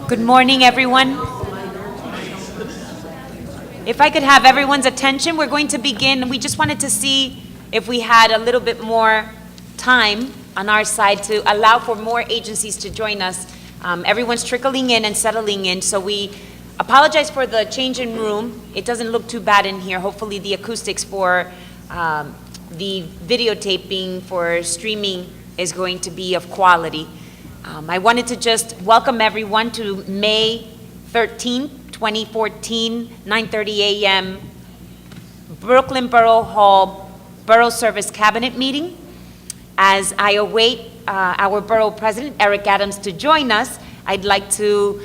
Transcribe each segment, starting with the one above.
Good morning, everyone. If I could have everyone's attention, we're going to begin. We just wanted to see if we had a little bit more time on our side to allow for more agencies to join us. Everyone's trickling in and settling in, so we apologize for the change in room. It doesn't look too bad in here. Hopefully the acoustics for the videotaping for streaming is going to be of quality. I wanted to just welcome everyone to May 13th, 2014, 9:30 a.m. Brooklyn Borough Hall Borough Service Cabinet meeting. As I await our Borough President Eric Adams to join us, I'd like to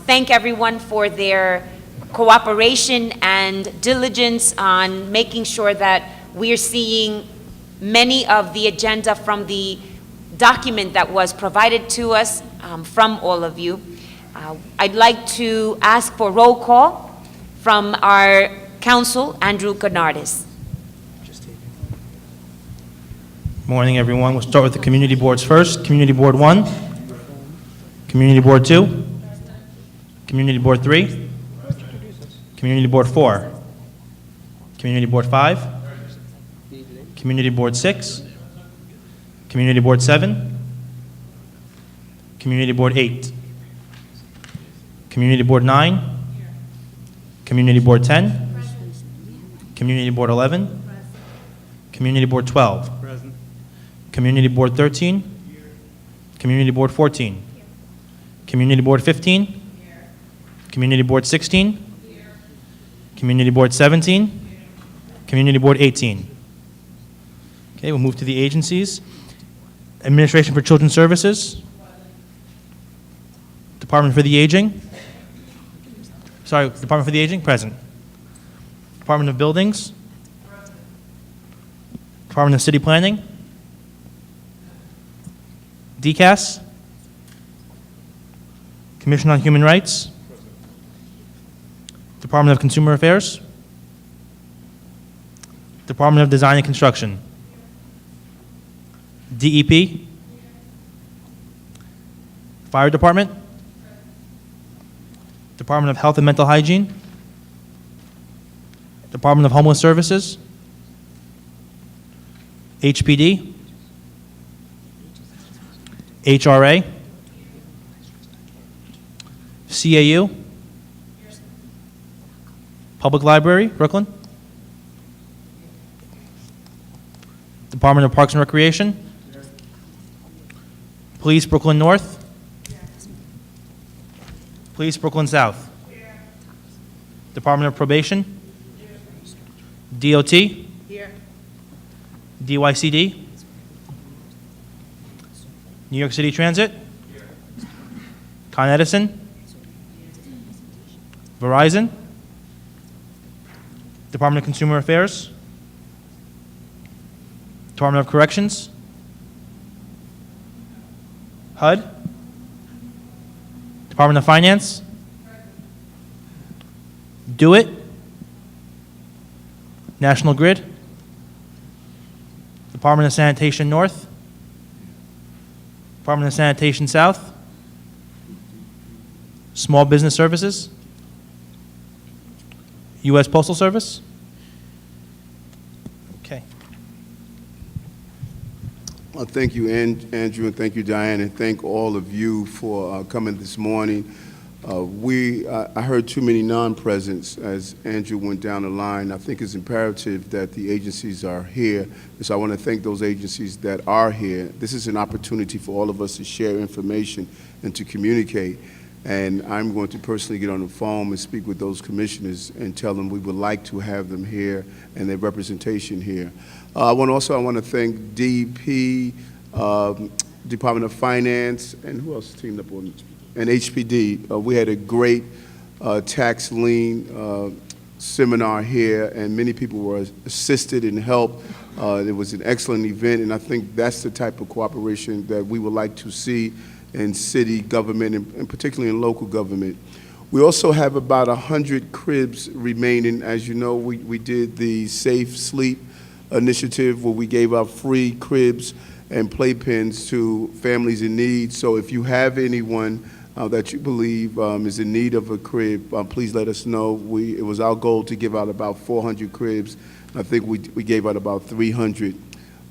thank everyone for their cooperation and diligence on making sure that we're seeing many of the agenda from the document that was provided to us from all of you. I'd like to ask for roll call from our council, Andrew Canardis. Morning, everyone. We'll start with the community boards first. Community Board 1, Community Board 2, Community Board 3, Community Board 4, Community Board 5, Community Board 6, Community Board 7, Community Board 8, Community Board 9, Community Board 10, Community Board 11, Community Board 12, Community Board 13, Community Board 14, Community Board 15, Community Board 16, Community Board 17, Community Board 18. Okay, we'll move to the agencies. Administration for Children's Services, Department for the Aging, present. Department of Buildings, Department of City Planning, DCAS, Commission on Human Rights, Department of Consumer Affairs, Department of Design and Construction, DEP, Fire Department, Department of Health and Mental Hygiene, Department of Homeless Services, HPD, HRA, CAU, Public Library, Brooklyn, Department of Parks and Recreation, Police, Brooklyn North, Police, Brooklyn South, Department of Probation, DOT, DYCD, New York City Transit, Con Edison, Verizon, Department of Consumer Affairs, Department of Corrections, HUD, Department of Finance, Do It, National Grid, Department of Sanitation North, Department of Sanitation South, Small Business Services, U.S. Postal Service. Okay. Well, thank you, Andrew, and thank you, Diane, and thank all of you for coming this morning. I heard too many non-presents as Andrew went down the line. I think it's imperative that the agencies are here, so I want to thank those agencies that are here. This is an opportunity for all of us to share information and to communicate, and I'm going to personally get on the phone and speak with those commissioners and tell them we would like to have them here and their representation here. I want to thank DEP, Department of Finance, and who else teamed up on, and HPD. We had a great tax lien seminar here, and many people were assisted and helped. It was an excellent event, and I think that's the type of cooperation that we would like to see in city government and particularly in local government. We also have about 100 cribs remaining. As you know, we did the Safe Sleep initiative where we gave out free cribs, and playpens to families in need. So if you have anyone that you believe is in need of a crib, please let us know. It was our goal to give out about 400 cribs. I think we gave out about 300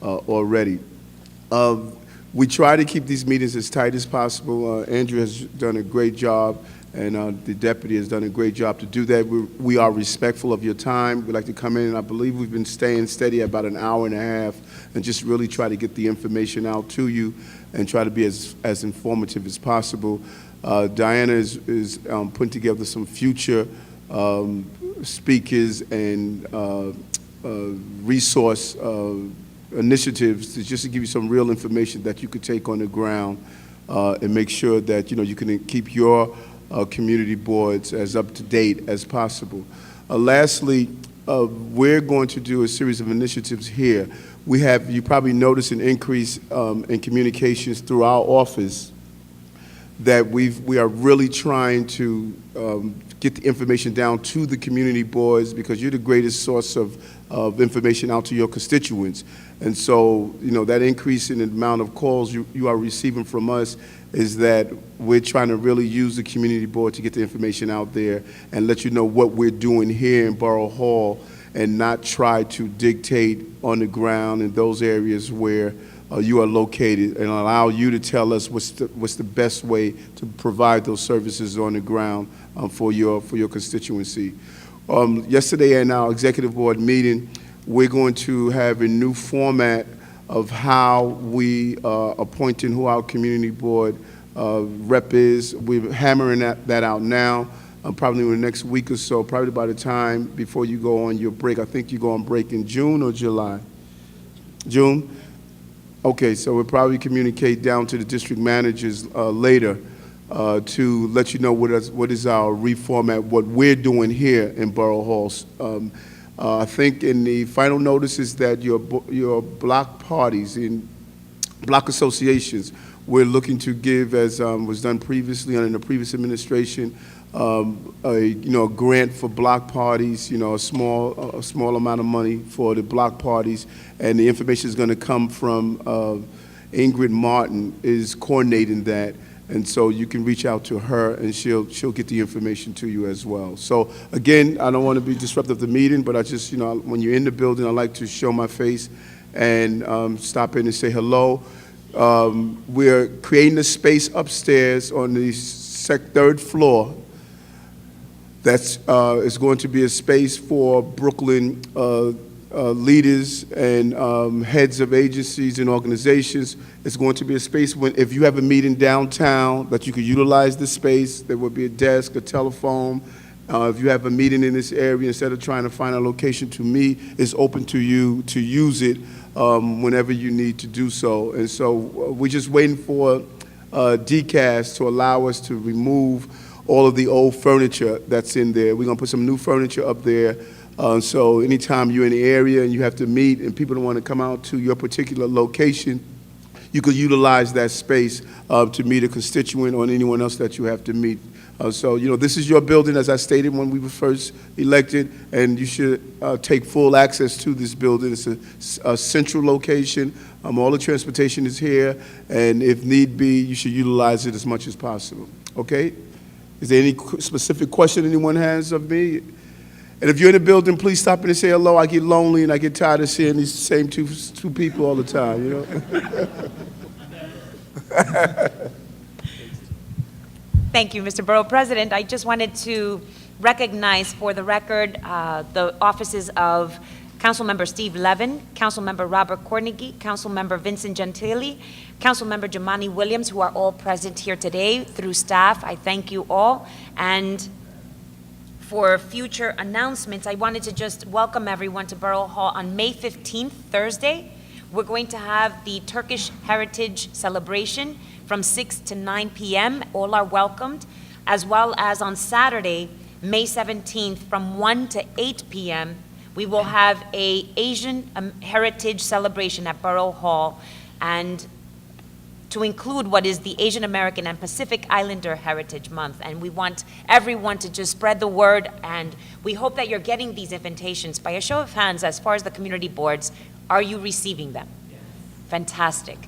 already. We try to keep these meetings as tight as possible. Andrew has done a great job, and the deputy has done a great job to do that. We are respectful of your time. We like to come in, and I believe we've been staying steady about an hour and a half and just really try to get the information out to you and try to be as informative as possible. Diana is putting together some future speakers and resource initiatives just to give you some real information that you could take on the ground and make sure that you can keep your community boards as up to date as possible. Lastly, we're going to do a series of initiatives here. You probably noticed an increase in communications through our office that we are really trying to get the information down to the community boards, because you're the greatest source of information out to your constituents. And so, that increase in the amount of calls you are receiving from us is that we're trying to really use the community board to get the information out there and let you know what we're doing here in Borough Hall, and not try to dictate on the ground in those areas where you are located, and allow you to tell us what's the best way to provide those services on the ground for your constituency. Yesterday in our executive board meeting, we're going to have a new format of how we appointing who our community board rep is. We're hammering that out now. Probably in the next week or so, probably by the time before you go on your break. I think you go on break in June or July? June? Okay, so we'll probably communicate down to the district managers later to let you know what is our reformat, what we're doing here in Borough Hall. I think in the final notices that your block parties, in block associations, we're looking to give, as was done previously under the previous administration, a grant for block parties, a small amount of money for the block parties, and the information is going to come from Ingrid Martin is coordinating that, and so you can reach out to her and she'll get the information to you as well. So again, I don't want to be disruptive of the meeting, but I just when you're in the building, I like to show my face and stop in and say hello. We're creating a space upstairs on the third floor. That's is going to be a space for Brooklyn leaders and heads of agencies and organizations. It's going to be a space if you have a meeting downtown that you could utilize the space. There will be a desk, a telephone. If you have a meeting in this area, instead of trying to find a location to meet, it's open to you to use it whenever you need to do so. And so we're just waiting for DCAS to allow us to remove all of the old furniture that's in there. We're going to put some new furniture up there. So anytime you're in the area and you have to meet and people don't want to come out to your particular location, you could utilize that space to meet a constituent or anyone else that you have to meet. So, this is your building, as I stated when we were first elected, and you should take full access to this building. It's a central location. All the transportation is here, and if need be, you should utilize it as much as possible. Okay? Is there any specific question anyone has of me? And if you're in the building, please stop in and say hello. I get lonely and I get tired of seeing these same two people all the time, Thank you, Mr. Borough President. I just wanted to recognize for the record the offices of Councilmember Steve Levin, Councilmember Robert Cornegie, Councilmember Vincent Gentili, Councilmember Jamani Williams, who are all present here today through staff. I thank you all. And for future announcements, I wanted to just welcome everyone to Borough Hall on May 15th, Thursday. We're going to have the Turkish Heritage Celebration from 6 to 9 p.m. All are welcomed, as well as on Saturday, May 17th, from 1 to 8 p.m., we will have a Asian Heritage Celebration at Borough Hall, and to include what is the Asian American and Pacific Islander Heritage Month. And we want everyone to just spread the word, and we hope that you're getting these invitations. By a show of hands, as far as the community boards, are you receiving them? Yes. Fantastic.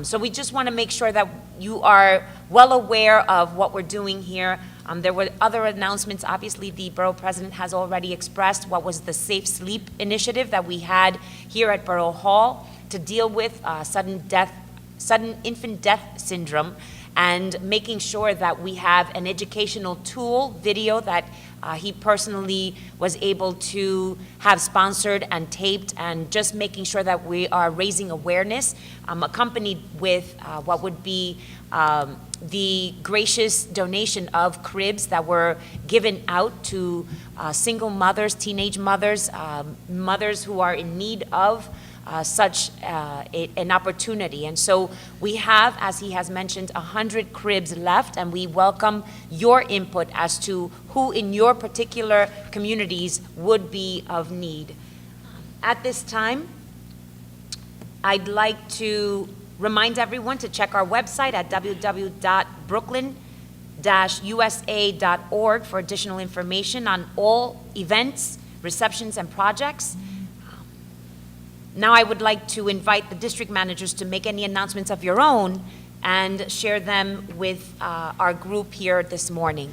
So we just want to make sure that you are well aware of what we're doing here. There were other announcements. Obviously, the Borough President has already expressed what was the Safe Sleep initiative that we had here at Borough Hall to deal with sudden infant death syndrome, and making sure that we have an educational tool, video that he personally was able to have sponsored and taped, and just making sure that we are raising awareness, accompanied with what would be the gracious donation of cribs that were given out to single mothers, teenage mothers, mothers who are in need of such an opportunity. And so we have, as he has mentioned, 100 cribs left, and we welcome your input as to who in your particular communities would be of need. At this time, I'd like to remind everyone to check our website at www.brooklyn-usa.org for additional information on all events, receptions, and projects. Now I would like to invite the district managers to make any announcements of your own and share them with our group here this morning.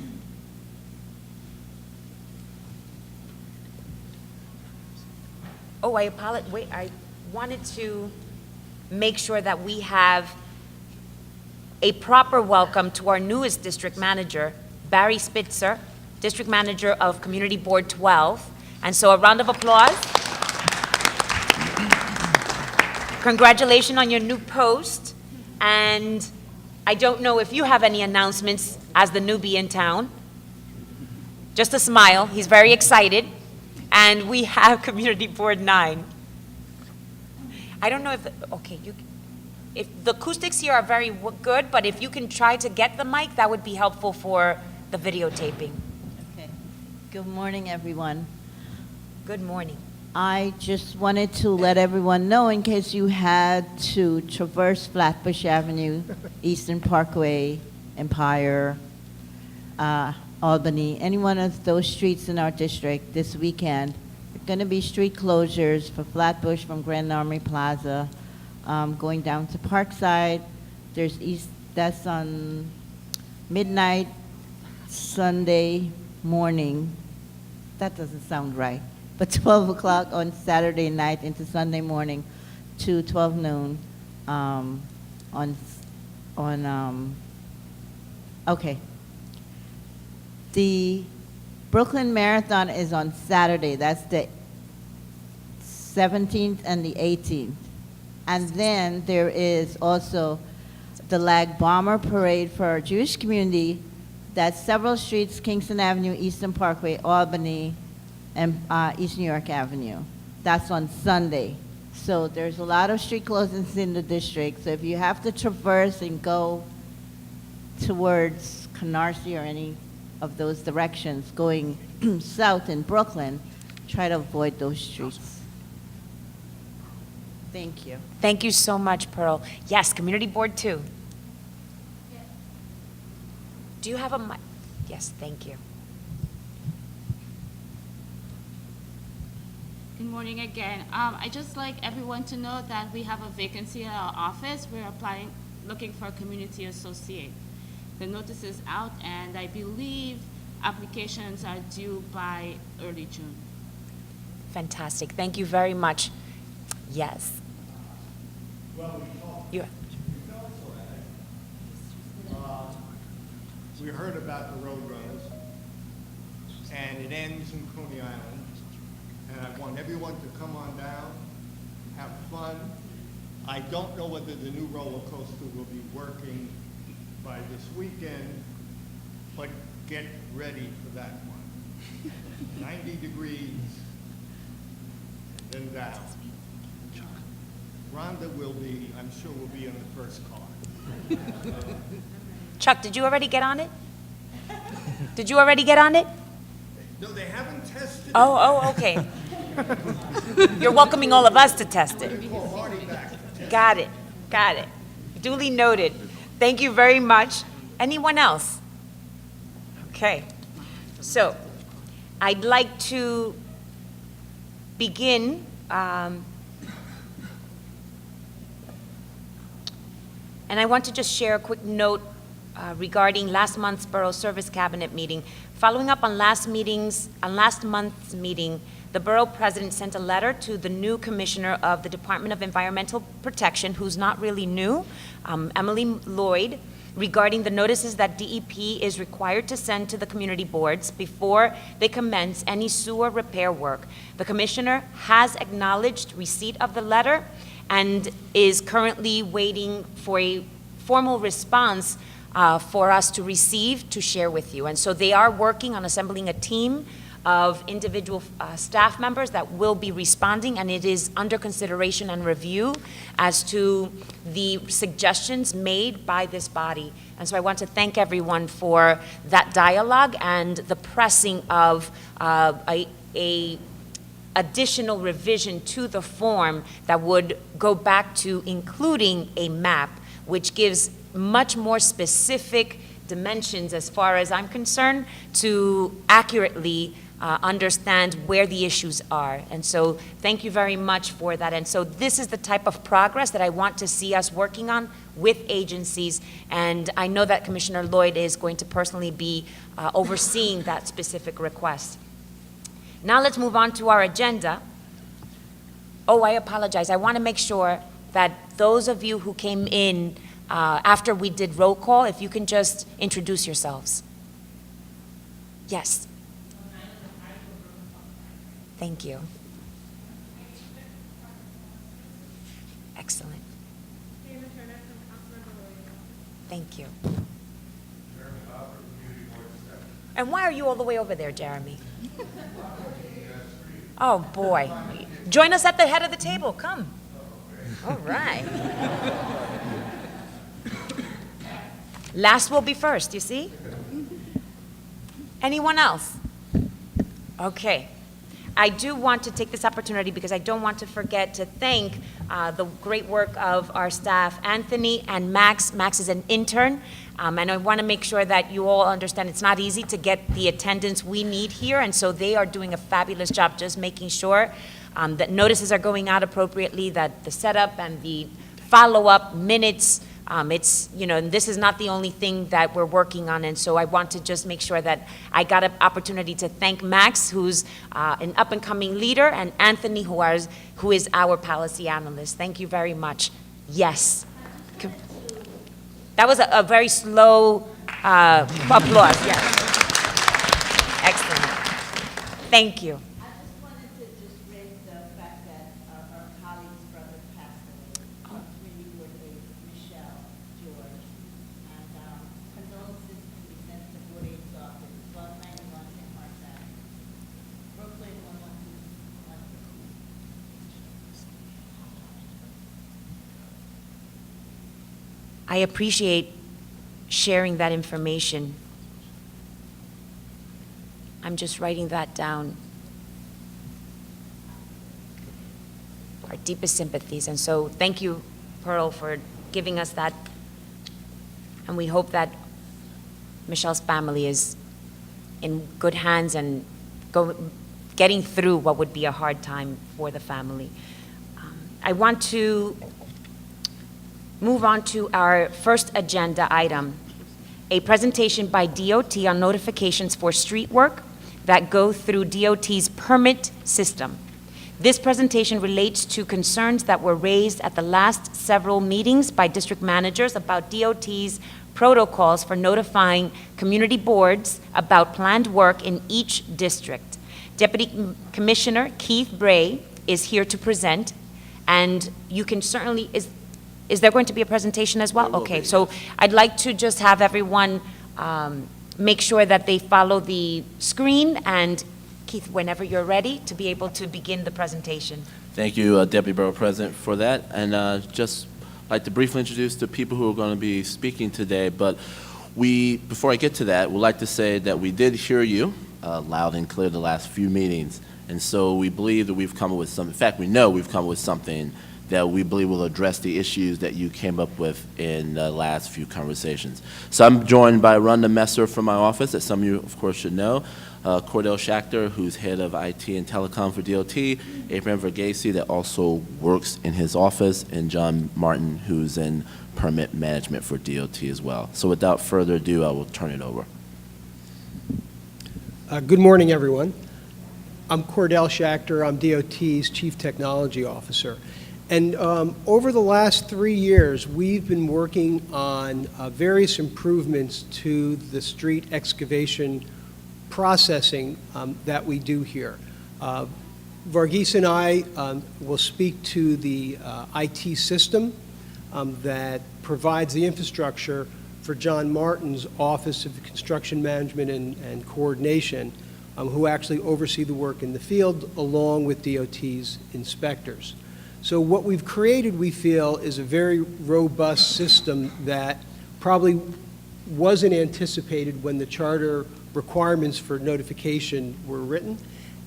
Oh, I apologize. Wait, I wanted to make sure that we have a proper welcome to our newest district manager, Barry Spitzer, District Manager of Community Board 12. And so a round of applause. Congratulations on your new post. And I don't know if you have any announcements as the newbie in town. Just a smile. He's very excited. And we have Community Board 9. I don't know if, okay, if the acoustics here are very good, but if you can try to get the mic, that would be helpful for the videotaping. Okay. Good morning, everyone. Good morning. I just wanted to let everyone know, in case you had to traverse Flatbush Avenue, Eastern Parkway, Empire, Albany, any one of those streets in our district this weekend, there are going to be street closures for Flatbush from Grand Army Plaza, going down to Parkside. There's that's on midnight Sunday morning. That doesn't sound right. But 12 o'clock on Saturday night into Sunday morning to 12 noon okay. The Brooklyn Marathon is on Saturday. That's the 17th and the 18th. And then there is also the Lag Bomber Parade for our Jewish community. That's several streets, Kingston Avenue, Eastern Parkway, Albany, and East New York Avenue. That's on Sunday. So there's a lot of street closings in the district. So if you have to traverse and go towards Canarsie or any of those directions going south in Brooklyn, try to avoid those streets. Thank you. Thank you so much, Pearl. Yes, Community Board 2. Yes. Do you have a mic? Yes, thank you. Good morning again. I just like everyone to know that we have a vacancy in our office. We're looking for a community associate. The notice is out, and I believe applications are due by early June. Fantastic. Thank you very much. Yes. Well, we talked. We heard about the road runners, and it ends in Coney Island. And I want everyone to come on down, have fun. I don't know whether the new roller coaster will be working by this weekend, but get ready for that one. 90 degrees, then down. Rhonda will be, I'm sure, will be in the first car. Chuck, did you already get on it? Did you already get on it? No, they haven't tested it. Oh, okay. You're welcoming all of us to test it. Got it. Duly noted. Thank you very much. Anyone else? Okay. So, I'd like to begin And I want to just share a quick note regarding last month's Borough Service Cabinet meeting. Following up on last month's meeting, the Borough President sent a letter to the new Commissioner of the Department of Environmental Protection, who's not really new, Emily Lloyd, regarding the notices that DEP is required to send to the community boards before they commence any sewer repair work. The Commissioner has acknowledged receipt of the letter and is currently waiting for a formal response for us to receive to share with you. And so they are working on assembling a team of individual staff members that will be responding, and it is under consideration and review as to the suggestions made by this body. And so I want to thank everyone for that dialogue and the pressing of a additional revision to the form that would go back to including a map, which gives much more specific dimensions, as far as I'm concerned, to accurately understand where the issues are. And so thank you very much for that. And so this is the type of progress that I want to see us working on with agencies. And I know that Commissioner Lloyd is going to personally be overseeing that specific request. Now let's move on to our agenda. Oh, I apologize. I want to make sure that those of you who came in after we did roll call, if you can just introduce yourselves. Yes. Thank you. Excellent. Thank you. And why are you all the way over there, Jeremy? Oh, boy. Join us at the head of the table. Come. All right. Last will be first, you see? Anyone else? Okay. I do want to take this opportunity, because I don't want to forget, to thank the great work of our staff, Anthony and Max. Max is an intern, and I want to make sure that you all understand it's not easy to get the attendance we need here, and so they are doing a fabulous job just making sure that notices are going out appropriately, that the setup and the follow-up minutes, it's, you know, and this is not the only thing that we're working on, and so I want to just make sure that I got an opportunity to thank Max, who's an up-and-coming leader, and Anthony, who is our policy analyst. Thank you very much. Yes. That was a very slow applause, yes. Excellent. Thank you. I just wanted to just raise the fact that our colleague's brother passed away, community board aide Michelle George, and condolences to be sent to board aide's office, 1291 St. Mark's Avenue, Brooklyn 112. I appreciate sharing that information. I'm just writing that down. Our deepest sympathies. And so thank you, Pearl, for giving us that. And we hope that Michelle's family is in good hands and getting through what would be a hard time for the family. I want to move on to our first agenda item, a presentation by DOT on notifications for street work that go through DOT's permit system. This presentation relates to concerns that were raised at the last several meetings by district managers about DOT's protocols for notifying community boards about planned work in each district. Deputy Commissioner Keith Bray is here to present, and you can certainly, is there going to be a presentation as well? Okay, so I'd like to just have everyone make sure that they follow the screen, and Keith, whenever you're ready, to be able to begin the presentation. Thank you, Deputy Borough President, for that. And just like to briefly introduce the people who are going to be speaking today. But before I get to that, we'd like to say that we did hear you loud and clear the last few meetings. And so we believe that we've come up with some, in fact, we know we've come up with something that we believe will address the issues that you came up with in the last few conversations. So I'm joined by Rhonda Messer from my office, that some of you, of course, should know, Cordell Schachter, who's head of IT and telecom for DOT, Abraham Verghese, that also works in his office, and John Martin, who's in permit management for DOT as well. So without further ado, I will turn it over. Good morning, everyone. I'm Cordell Schachter. I'm DOT's Chief Technology Officer. And over the last 3 years, we've been working on various improvements to the street excavation processing that we do here. Verghese and I will speak to the IT system that provides the infrastructure for John Martin's Office of Construction Management and Coordination, who actually oversee the work in the field along with DOT's inspectors. So what we've created, we feel, is a very robust system that probably wasn't anticipated when the charter requirements for notification were written.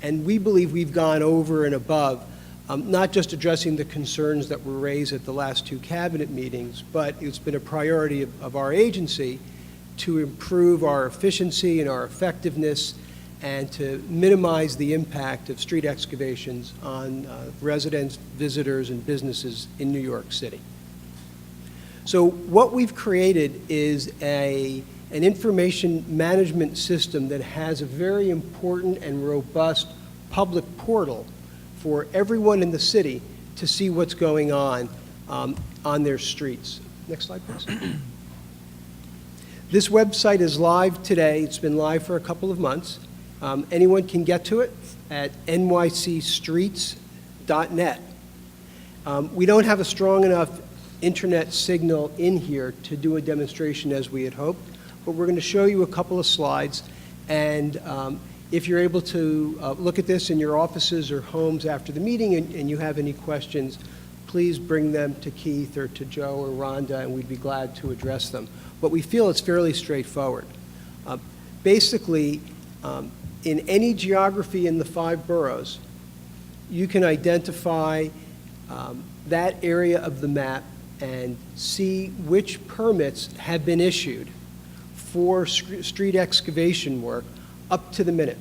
And we believe we've gone over and above, not just addressing the concerns that were raised at the last 2 cabinet meetings, but it's been a priority of our agency to improve our efficiency and our effectiveness and to minimize the impact of street excavations on residents, visitors, and businesses in New York City. So what we've created is an information management system that has a very important and robust public portal for everyone in the city to see what's going on their streets. Next slide, please. This website is live today. It's been live for a couple of months. Anyone can get to it at nycstreets.net. We don't have a strong enough internet signal in here to do a demonstration as we had hoped, but we're going to show you a couple of slides, and if you're able to look at this in your offices or homes after the meeting and you have any questions, please bring them to Keith or to Joe or Rhonda, and we'd be glad to address them. But we feel it's fairly straightforward. Basically, in any geography in the 5 boroughs, you can identify that area of the map and see which permits have been issued for street excavation work up to the minute.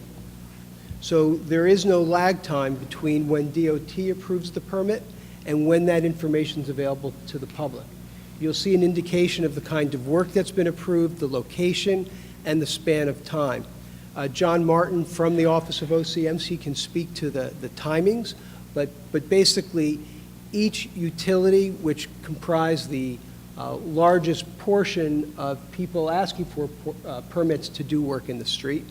So there is no lag time between when DOT approves the permit and when that information is available to the public. You'll see an indication of the kind of work that's been approved, the location, and the span of time. John Martin from the Office of OCMC can speak to the timings, but basically each utility, which comprise the largest portion of people asking for permits to do work in the street,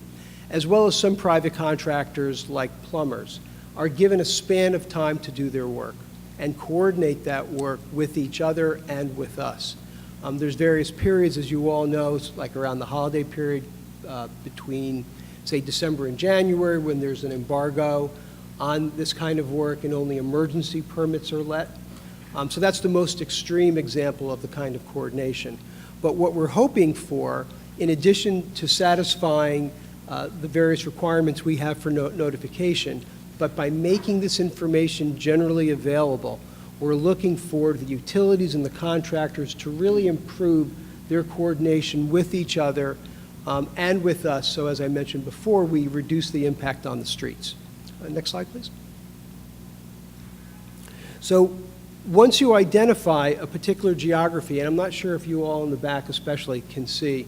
as well as some private contractors like plumbers, are given a span of time to do their work and coordinate that work with each other and with us. There's various periods, as you all know, like around the holiday period between, say, December and January, when there's an embargo on this kind of work and only emergency permits are let. So that's the most extreme example of the kind of coordination. But what we're hoping for, in addition to satisfying the various requirements we have for notification, but by making this information generally available, we're looking for the utilities and the contractors to really improve their coordination with each other and with us, so as I mentioned before, we reduce the impact on the streets. Next slide, please. So once you identify a particular geography, and I'm not sure if you all in the back especially can see,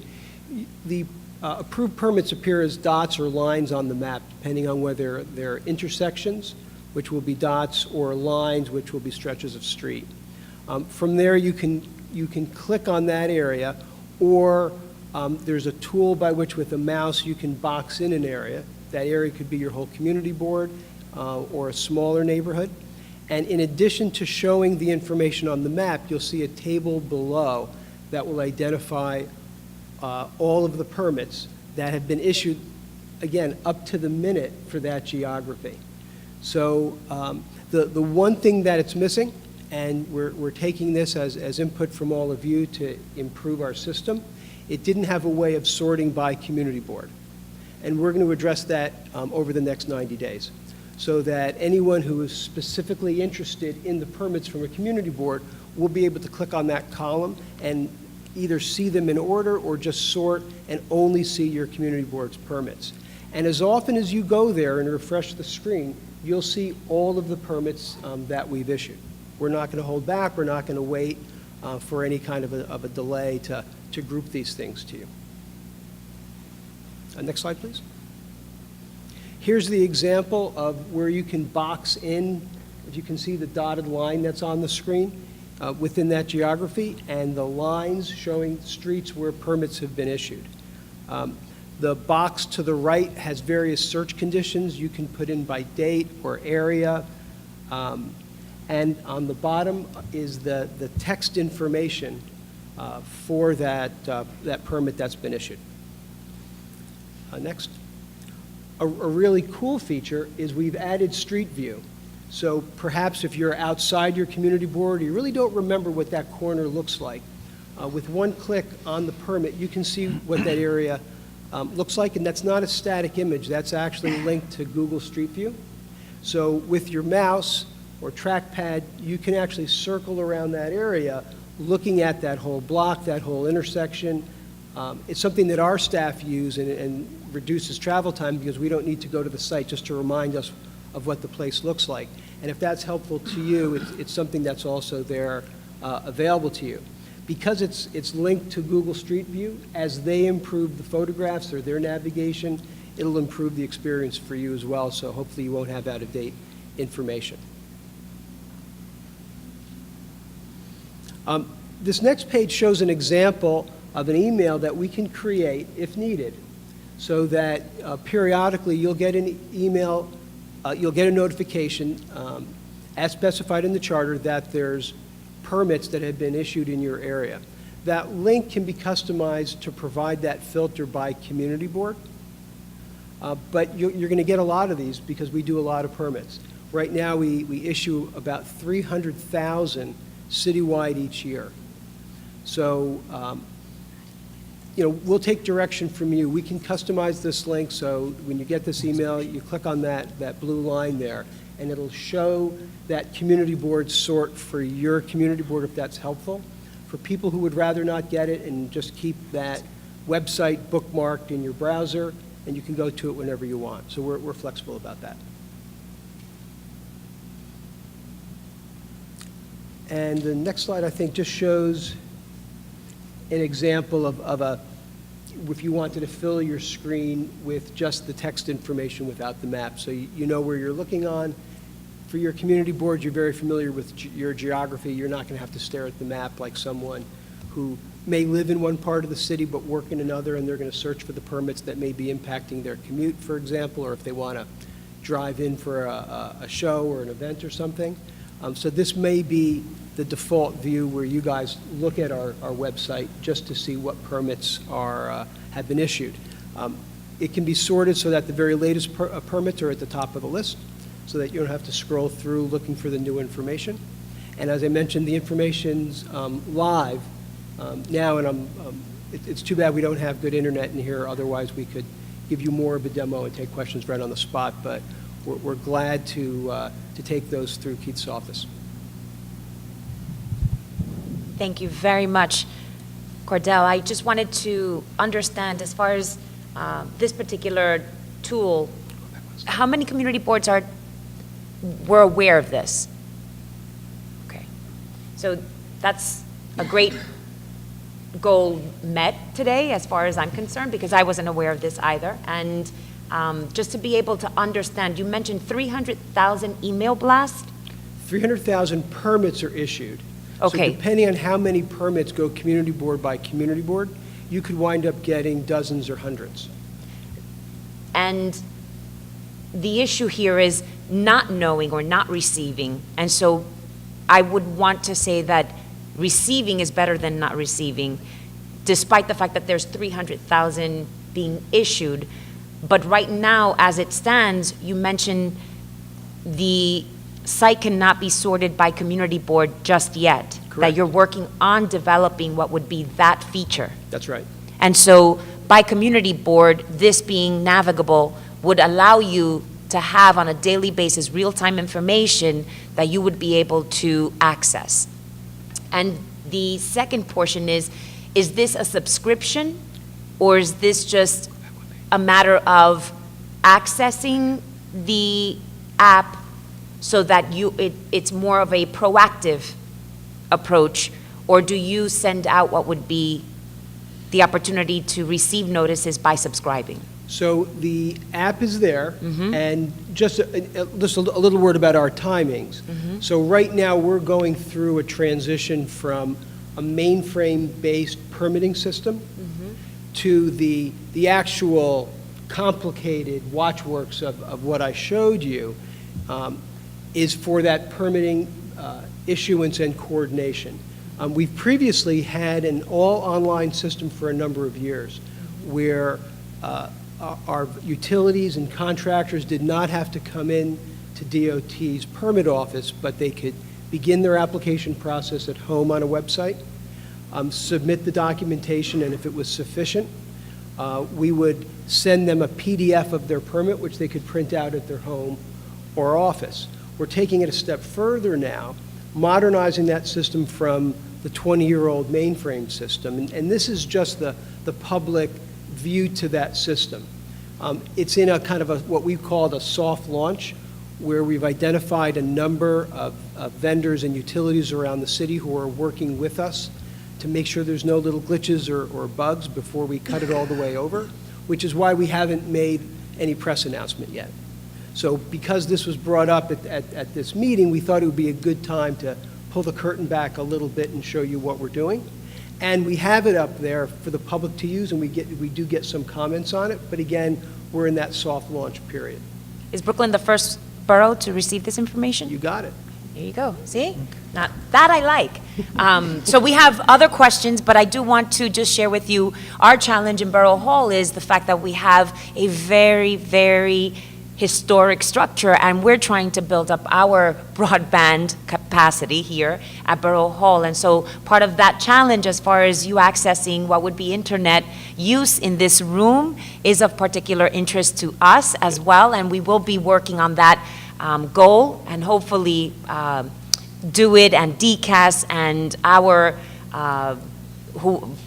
the approved permits appear as dots or lines on the map, depending on whether they're intersections, which will be dots, or lines, which will be stretches of street. From there, you can click on that area, or there's a tool by which with a mouse you can box in an area. That area could be your whole community board or a smaller neighborhood. And in addition to showing the information on the map, you'll see a table below that will identify all of the permits that have been issued, again, up to the minute for that geography. So the one thing that it's missing, and we're taking this as input from all of you to improve our system, it didn't have a way of sorting by community board. And we're going to address that over the next 90 days. so that anyone who is specifically interested in the permits from a community board will be able to click on that column and either see them in order or just sort and only see your community board's permits. And as often as you go there and refresh the screen, you'll see all of the permits that we've issued. We're not going to hold back. We're not going to wait for any kind of a delay to group these things to you. Next slide, please. Here's the example of where you can box in, if you can see the dotted line that's on the screen, within that geography, and the lines showing streets where permits have been issued. The box to the right has various search conditions you can put in by date or area. And on the bottom is the text information for that permit that's been issued. Next. A really cool feature is we've added Street View. So perhaps if you're outside your community board, you really don't remember what that corner looks like. With one click on the permit, you can see what that area looks like, and that's not a static image. That's actually linked to Google Street View. So with your mouse or trackpad, you can actually circle around that area, looking at that whole block, that whole intersection. It's something that our staff use and reduces travel time because we don't need to go to the site just to remind us of what the place looks like. And if that's helpful to you, it's something that's also there available to you. Because it's linked to Google Street View, as they improve the photographs or their navigation, it'll improve the experience for you as well, so hopefully you won't have out-of-date information. This next page shows an example of an email that we can create if needed, so that periodically you'll get an email, you'll get a notification as specified in the charter that there's permits that have been issued in your area. That link can be customized to provide that filter by community board, but you're going to get a lot of these because we do a lot of permits. Right now we issue about 300,000 citywide each year. So we'll take direction from you. We can customize this link, so when you get this email, you click on that blue line there, and it'll show that community board sort for your community board if that's helpful. For people who would rather not get it and just keep that website bookmarked in your browser, and you can go to it whenever you want. So we're flexible about that. And the next slide, I think, just shows an example of if you wanted to fill your screen with just the text information without the map. So you know where you're looking on. For your community board, you're very familiar with your geography. You're not going to have to stare at the map like someone who may live in one part of the city but work in another, and they're going to search for the permits that may be impacting their commute, for example, or if they want to drive in for a show or an event or something. So this may be the default view where you guys look at our website just to see what permits have been issued. It can be sorted so that the very latest permits are at the top of the list, so that you don't have to scroll through looking for the new information. And as I mentioned, the information's live now, and it's too bad we don't have good internet in here, otherwise we could give you more of a demo and take questions right on the spot, but we're glad to take those through Keith's office. Thank you very much, Cordell. I just wanted to understand, as far as this particular tool, how many community boards were aware of this? Okay. So that's a great goal met today, as far as I'm concerned, because I wasn't aware of this either. And just to be able to understand, you mentioned 300,000 email blasts? 300,000 permits are issued. Okay. So depending on how many permits go community board by community board, you could wind up getting dozens or hundreds. And the issue here is not knowing or not receiving. And so I would want to say that receiving is better than not receiving, despite the fact that there's 300,000 being issued. But right now, as it stands, you mentioned the site cannot be sorted by community board just yet. Correct. That you're working on developing what would be that feature. That's right. And so by community board, this being navigable would allow you to have on a daily basis real-time information that you would be able to access. And the second portion is this a subscription, or is this just a matter of accessing the app so that it's more of a proactive approach, or do you send out what would be the opportunity to receive notices by subscribing? So the app is there, and just a little word about our timings. So right now, we're going through a transition from a mainframe-based permitting system to the actual complicated watchworks of what I showed you, is for that permitting issuance and coordination. We've previously had an all-online system for a number of years where our utilities and contractors did not have to come in to DOT's permit office, but they could begin their application process at home on a website, submit the documentation, and if it was sufficient, we would send them a PDF of their permit, which they could print out at their home or office. We're taking it a step further now, modernizing that system from the 20-year-old mainframe system, and this is just the public view to that system. It's in a kind of what we've called a soft launch, where we've identified a number of vendors and utilities around the city who are working with us to make sure there's no little glitches or bugs before we cut it all the way over, which is why we haven't made any press announcement yet. So because this was brought up at this meeting, we thought it would be a good time to pull the curtain back a little bit and show you what we're doing. And we have it up there for the public to use, and we do get some comments on it, but again, we're in that soft launch period. Is Brooklyn the first borough to receive this information? You got it. There you go. See? Now, that I like. So we have other questions, but I do want to just share with you our challenge in Borough Hall is the fact that we have a very, very historic structure, and we're trying to build up our broadband capacity here at Borough Hall. And so part of that challenge as far as you accessing what would be internet use in this room is of particular interest to us as well, and we will be working on that goal and hopefully do it, and DCAS and our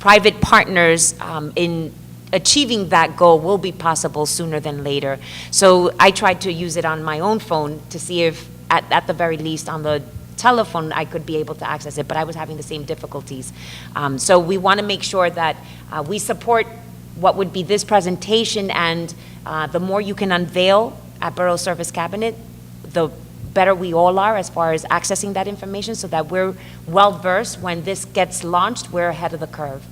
private partners in achieving that goal will be possible sooner than later. So I tried to use it on my own phone to see if, at the very least, on the telephone, I could be able to access it, but I was having the same difficulties. So we want to make sure that we support what would be this presentation, and the more you can unveil at Borough Service Cabinet, the better we all are as far as accessing that information, so that we're well-versed when this gets launched, we're ahead of the curve.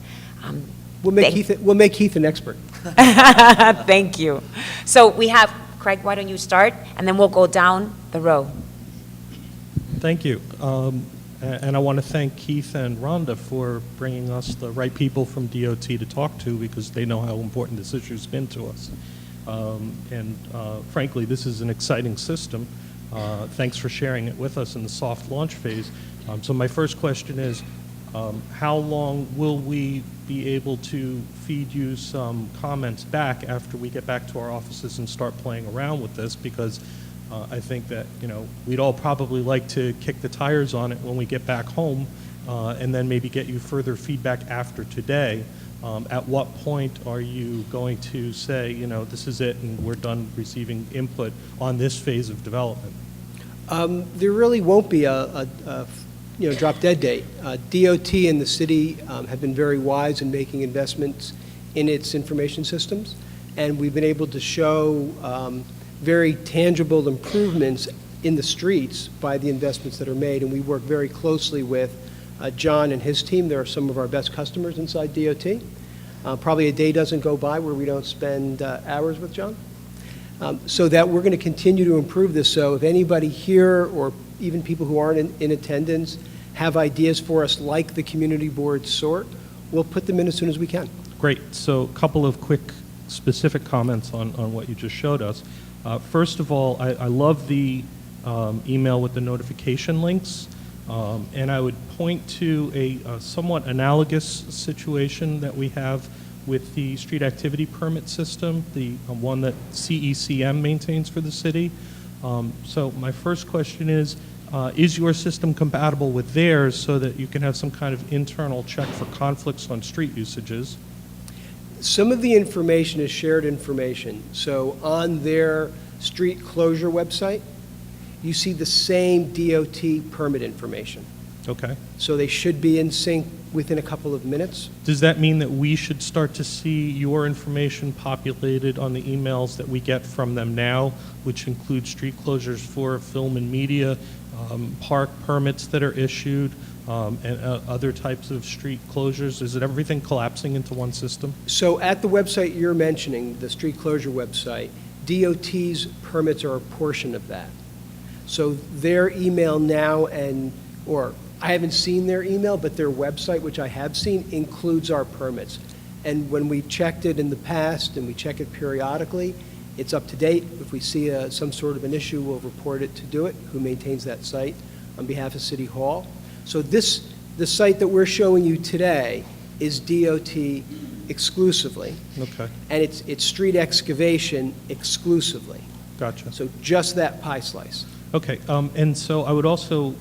We'll make Keith an expert. Thank you. So we have, Craig, why don't you start, and then we'll go down the row. Thank you. And I want to thank Keith and Rhonda for bringing us the right people from DOT to talk to, because they know how important this issue's been to us. Frankly, this is an exciting system. Thanks for sharing it with us in the soft launch phase. So my first question is, how long will we be able to feed you some comments back after we get back to our offices and start playing around with this? Because I think that, we'd all probably like to kick the tires on it when we get back home, and then maybe get you further feedback after today. At what point are you going to say, this is it and we're done receiving input on this phase of development? There really won't be a drop-dead date. DOT and the city have been very wise in making investments in its information systems, and we've been able to show very tangible improvements in the streets by the investments that are made, and we work very closely with John and his team. They're some of our best customers inside DOT. Probably a day doesn't go by where we don't spend hours with John. So that we're going to continue to improve this. So if anybody here, or even people who aren't in attendance, have ideas for us like the community board sort, we'll put them in as soon as we can. Great. So a couple of quick specific comments on what you just showed us. First of all, I love the email with the notification links, and I would point to a somewhat analogous situation that we have with the street activity permit system, the one that CECM maintains for the city. So my first question is your system compatible with theirs so that you can have some kind of internal check for conflicts on street usages? Some of the information is shared information. So on their street closure website, you see the same DOT permit information. Okay. So they should be in sync within a couple of minutes. Does that mean that we should start to see your information populated on the emails that we get from them now, which include street closures for film and media, park permits that are issued, and other types of street closures? Is it everything collapsing into one system? So at the website you're mentioning, the street closure website, DOT's permits are a portion of that. So their email now or I haven't seen their email, but their website, which I have seen, includes our permits. And when we checked it in the past, and we check it periodically, it's up to date. If we see some sort of an issue, we'll report it to Do It, who maintains that site on behalf of City Hall. So the site that we're showing you today is DOT exclusively. Okay, And it's street excavation exclusively. gotcha. So just that pie slice. Okay, and so I would also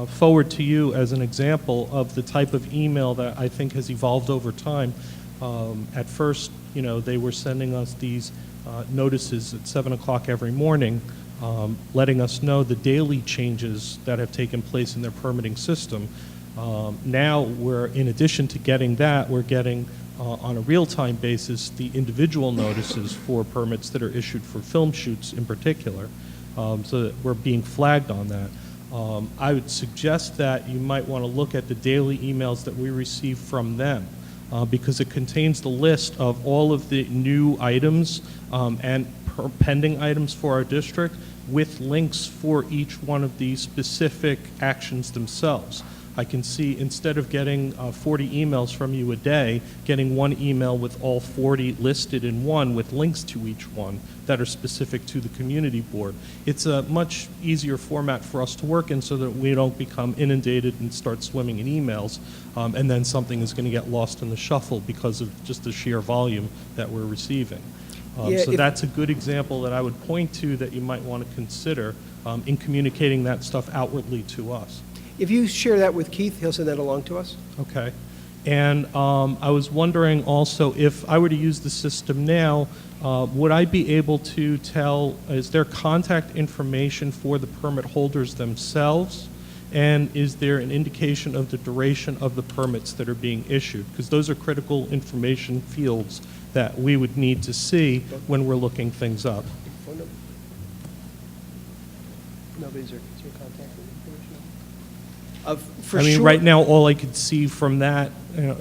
forward to you as an example of the type of email that I think has evolved over time. At first, they were sending us these notices at 7 o'clock every morning, letting us know the daily changes that have taken place in their permitting system. Now, in addition to getting that, we're getting on a real-time basis the individual notices for permits that are issued for film shoots in particular, so that we're being flagged on that. I would suggest that you might want to look at the daily emails that we receive from them, because it contains the list of all of the new items and pending items for our district with links for each one of these specific actions themselves. I can see, instead of getting 40 emails from you a day, getting one email with all 40 listed in one with links to each one that are specific to the community board. It's a much easier format for us to work in so that we don't become inundated and start swimming in emails, and then something is going to get lost in the shuffle because of just the sheer volume that we're receiving. So that's a good example that I would point to that you might want to consider in communicating that stuff outwardly to us. If you share that with Keith, he'll send that along to us. Okay. And I was wondering also, if I were to use the system now, would I be able to tell, is there contact information for the permit holders themselves? And is there an indication of the duration of the permits that are being issued? Because those are critical information fields that we would need to see when we're looking things up. Phone number? Nobody's there. Is there contact information? For I mean, sure. right now, all I could see from that,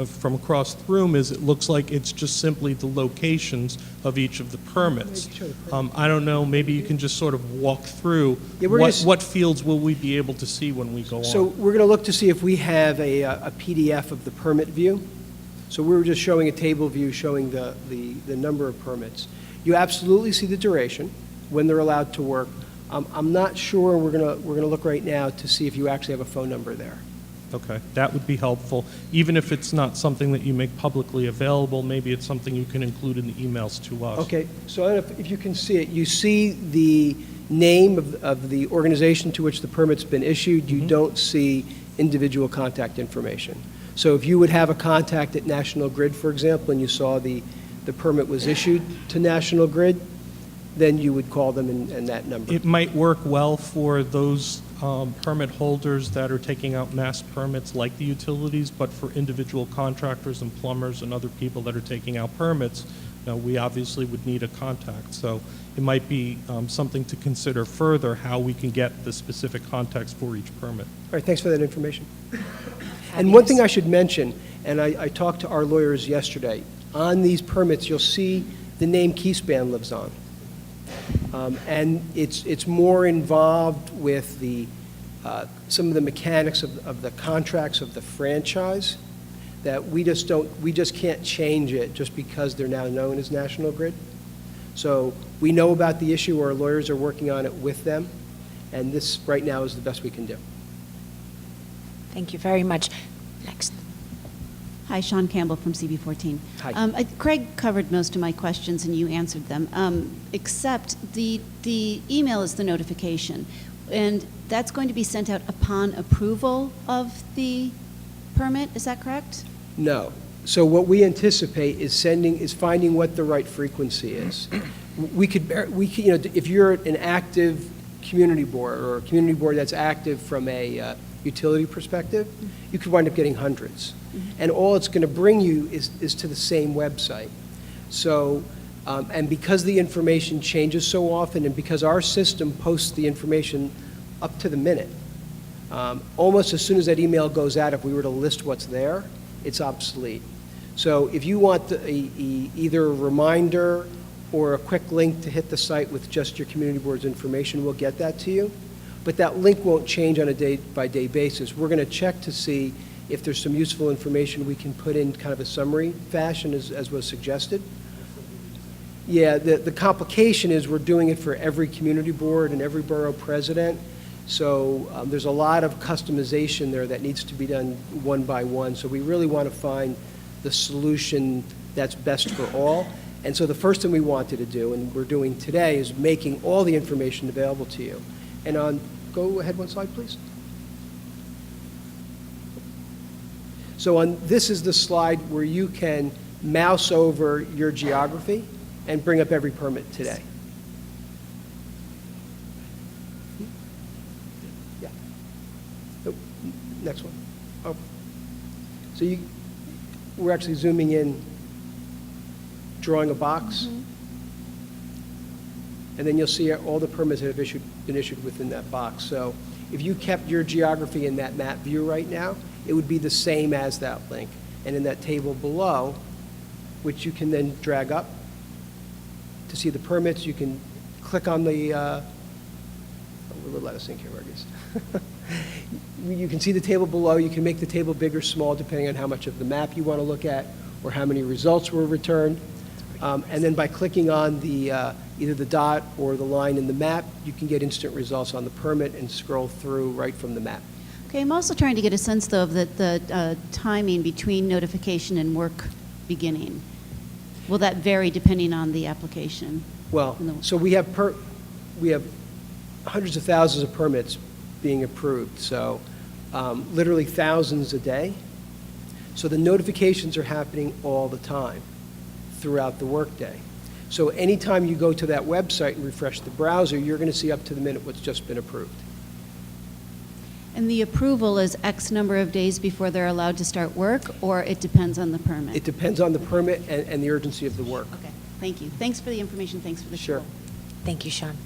from across the room, is it looks like it's just simply the locations of each of the permits. I don't know, maybe you can just sort of walk through Yeah, we're what fields will we be able to see when we go on? So we're going to look to see if we have a PDF of the permit view. So we were just showing a table view showing the number of permits. You absolutely see the duration, when they're allowed to work. I'm not sure, we're gonna look right now to see if you actually have a phone number there. Okay, that would be helpful. Even if it's not something that you make publicly available, maybe it's something you can include in the emails to us. Okay, so I don't know if you can see it, you see the name of the organization to which the permit's been issued. You don't see individual contact information. So if you would have a contact at National Grid, for example, and you saw the permit was issued to National Grid, then you would call them in that number. It might work well for those permit holders that are taking out mass permits like the utilities, but for individual contractors and plumbers and other people that are taking out permits, we obviously would need a contact. So it might be something to consider further, how we can get the specific contacts for each permit. All right, thanks for that information. And one thing I should mention, and I talked to our lawyers yesterday, on these permits, you'll see the name Keyspan lives on. And it's more involved with some of the mechanics of the contracts of the franchise that we just can't change it just because they're now known as National Grid. So we know about the issue, our lawyers are working on it with them, and this right now is the best we can do. Thank you very much. Next. Hi, Sean Campbell from CB14. Hi. Craig covered most of my questions and you answered them, except the email is the notification. And that's going to be sent out upon approval of the permit, is that correct? No. So what we anticipate is finding what the right frequency is. We could, if you're an active community board or a community board that's active from a utility perspective, you could wind up getting hundreds. And all it's going to bring you is to the same website. So, and because the information changes so often and because our system posts the information up to the minute, almost as soon as that email goes out, if we were to list what's there, it's obsolete. So if you want either a reminder or a quick link to hit the site with just your community board's information, we'll get that to you. But that link won't change on a day-by-day basis. We're going to check to see if there's some useful information we can put in kind of a summary fashion as was suggested. Yeah, the complication is we're doing it for every community board and every borough president. So there's a lot of customization there that needs to be done one by one. So we really want to find the solution that's best for all. And so the first thing we wanted to do, and we're doing today, is making all the information available to you. And go ahead one slide, please. So this is the slide where you can mouse over your geography and bring up every permit today. Yeah. Oh, next one. Oh. So we're actually zooming in, drawing a box. And then you'll see all the permits that have been issued within that box. So if you kept your geography in that map view right now, it would be the same as that link. And in that table below, which you can then drag up to see the permits, you can click on the, we'll let us think here, Marcus. You can see the table below. You can make the table big or small depending on how much of the map you want to look at or how many results were returned. And then by clicking on the either the dot or the line in the map, you can get instant results on the permit and scroll through right from the map. Okay, I'm also trying to get a sense, though, of the timing between notification and work beginning. Will that vary depending on the application? Well, so we have hundreds of thousands of permits being approved, so literally thousands a day. So the notifications are happening all the time throughout the workday. So anytime you go to that website and refresh the browser, you're going to see up to the minute what's just been approved. And the approval is X number of days before they're allowed to start work, or it depends on the permit? It depends on the permit and the urgency of the work. Okay, thank you. Thanks for the information, thanks for the Sure. tool. Thank you, Sean.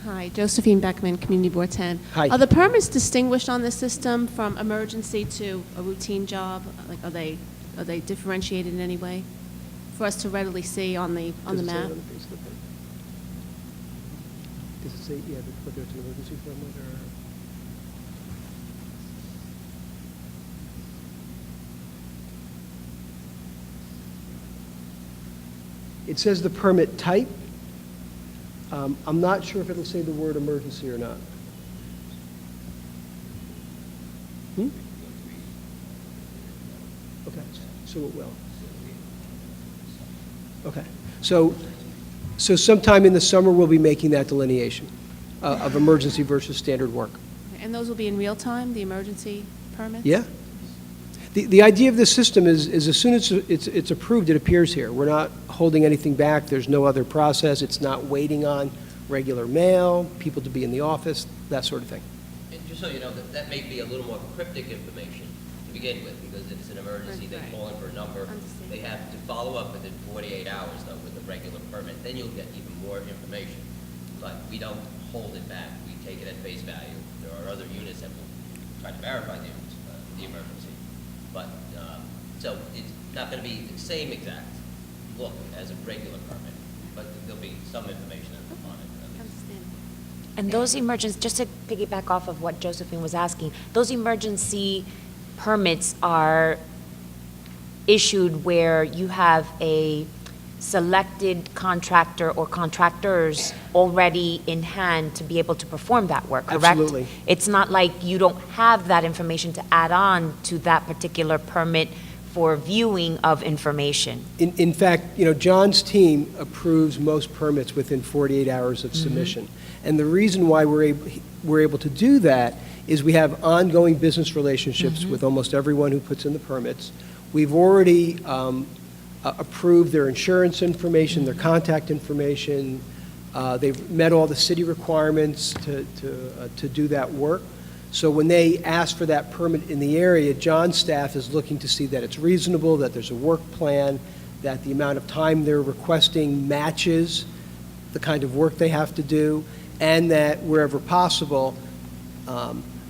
Hi, Josephine Beckman, Community Board 10. Hi. Are the permits distinguished on this system from emergency to a routine job? Like, are they differentiated in any way for us to readily see on the Does it say map? it on the face of the permit? Does it say, yeah, whether it's an emergency permit or? It says the permit type. I'm not sure if it'll say the word emergency or not. Okay, so it will. Okay, so sometime in the summer, we'll be making that delineation of emergency versus standard work. And those will be in real time, the emergency permits? Yeah. The idea of this system is as soon as it's approved, it appears here. We're not holding anything back. There's no other process. It's not waiting on regular mail, people to be in the office, that sort of thing. And just so you know, that may be a little more cryptic information to begin with, because if it's an emergency, they call in for a number. They have to follow up within 48 hours, though, with a regular permit. Then you'll get even more information. But we don't hold it back. We take it at face value. There are other units that will try to verify the emergency. But, so it's not going to be the same exact look as a regular permit, but there'll be some information on it. And those emergency, just to piggyback off of what Josephine was asking, those emergency permits are issued where you have a selected contractor or contractors already in hand to be able to perform that work, correct? Absolutely. It's not like you don't have that information to add on to that particular permit for viewing of information. In fact, John's team approves most permits within 48 hours of submission. And the reason why we're able to do that is we have ongoing business relationships with almost everyone who puts in the permits. We've already approved their insurance information, their contact information. They've met all the city requirements to do that work. So when they ask for that permit in the area, John's staff is looking to see that it's reasonable, that there's a work plan, that the amount of time they're requesting matches the kind of work they have to do, and that wherever possible,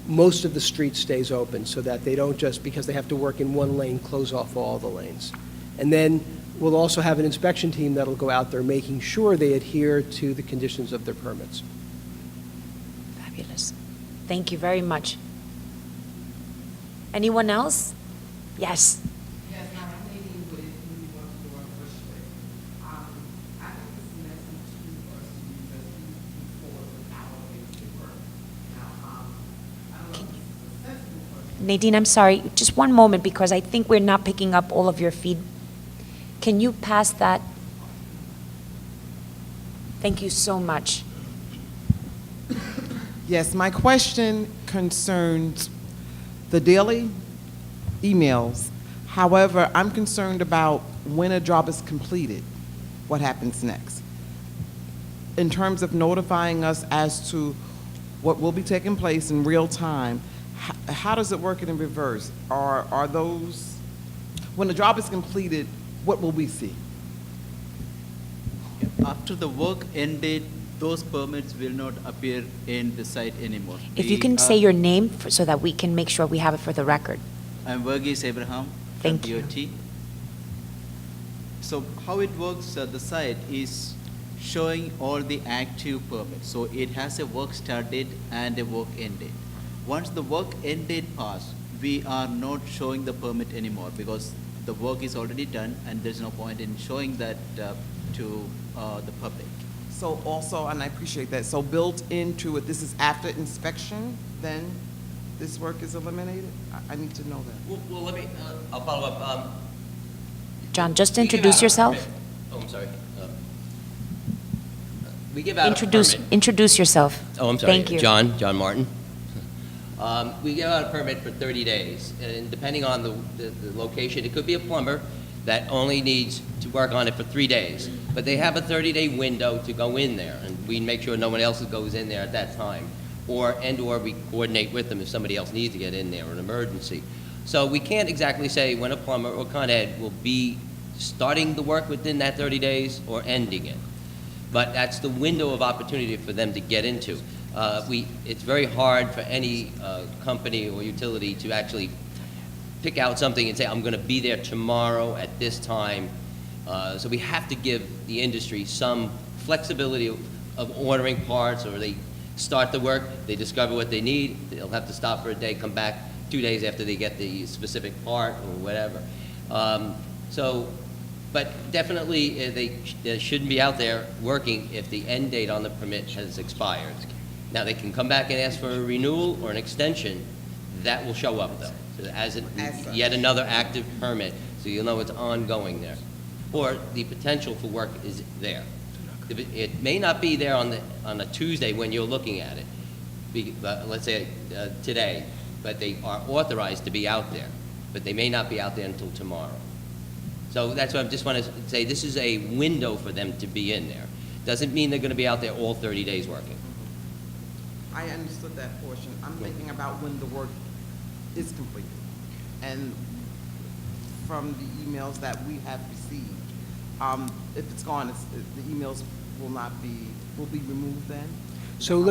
most of the street stays open so that they don't just, because they have to work in one lane, close off all the lanes. And then we'll also have an inspection team that'll go out there making sure they adhere to the conditions of their permits. Fabulous. Thank you very much. Anyone else? Yes. Yes, now I'm meeting with New York Borough officially. I think this is a message to us because we move forward with our basic work. Now, I don't know if this is a sensible question. Nadine, I'm sorry, just one moment because I think we're not picking up all of your feed. Can you pass that? Thank you so much. Yes, my question concerns the daily emails. However, I'm concerned about when a job is completed, what happens next. In terms of notifying us as to what will be taking place in real time, how does it work in reverse? Are those, when the job is completed, what will we see? After the work ended, those permits will not appear in the site anymore. If you can say your name so that we can make sure we have it for the record. I'm Verghese Abraham from Thank you. DOT. So how it works, the site is showing all the active permits. So it has a work started and a work ended. Once the work ended pass, we are not showing the permit anymore because the work is already done and there's no point in showing that to the public. So also, and I appreciate that, so built into it, this is after inspection, then this work is eliminated? I need to know that. Well, let me, I'll follow up. John, just We give introduce out a yourself. permit. Oh, I'm sorry. We give out a permit. Introduce yourself. Oh, I'm sorry. Thank you. John Martin. We give out a permit for 30 days, and depending on the location, it could be a plumber that only needs to work on it for 3 days. But they have a 30-day window to go in there, and we make sure no one else goes in there at that time. Or we coordinate with them if somebody else needs to get in there, or an emergency. So we can't exactly say when a plumber or Con Ed will be starting the work within that 30 days or ending it. But that's the window of opportunity for them to get into. It's very hard for any company or utility to actually pick out something and say, I'm going to be there tomorrow at this time. So we have to give the industry some flexibility of ordering parts, or they start the work, they discover what they need, they'll have to stop for a day, come back 2 days after they get the specific part or whatever. But definitely they shouldn't be out there working if the end date on the permit has expired. Now, they can come back and ask for a renewal or an extension. That will show up, though, so as yet another active permit, so you'll know it's ongoing there. Or the potential for work is there. It may not be there on a Tuesday when you're looking at it, let's say today, but they are authorized to be out there, but they may not be out there until tomorrow. So that's why I just want to say this is a window for them to be in there. Doesn't mean they're going to be out there all 30 days working. I understood that portion. I'm thinking about when the work is completed. And from the emails that we have received, if it's gone, the emails will be removed then? So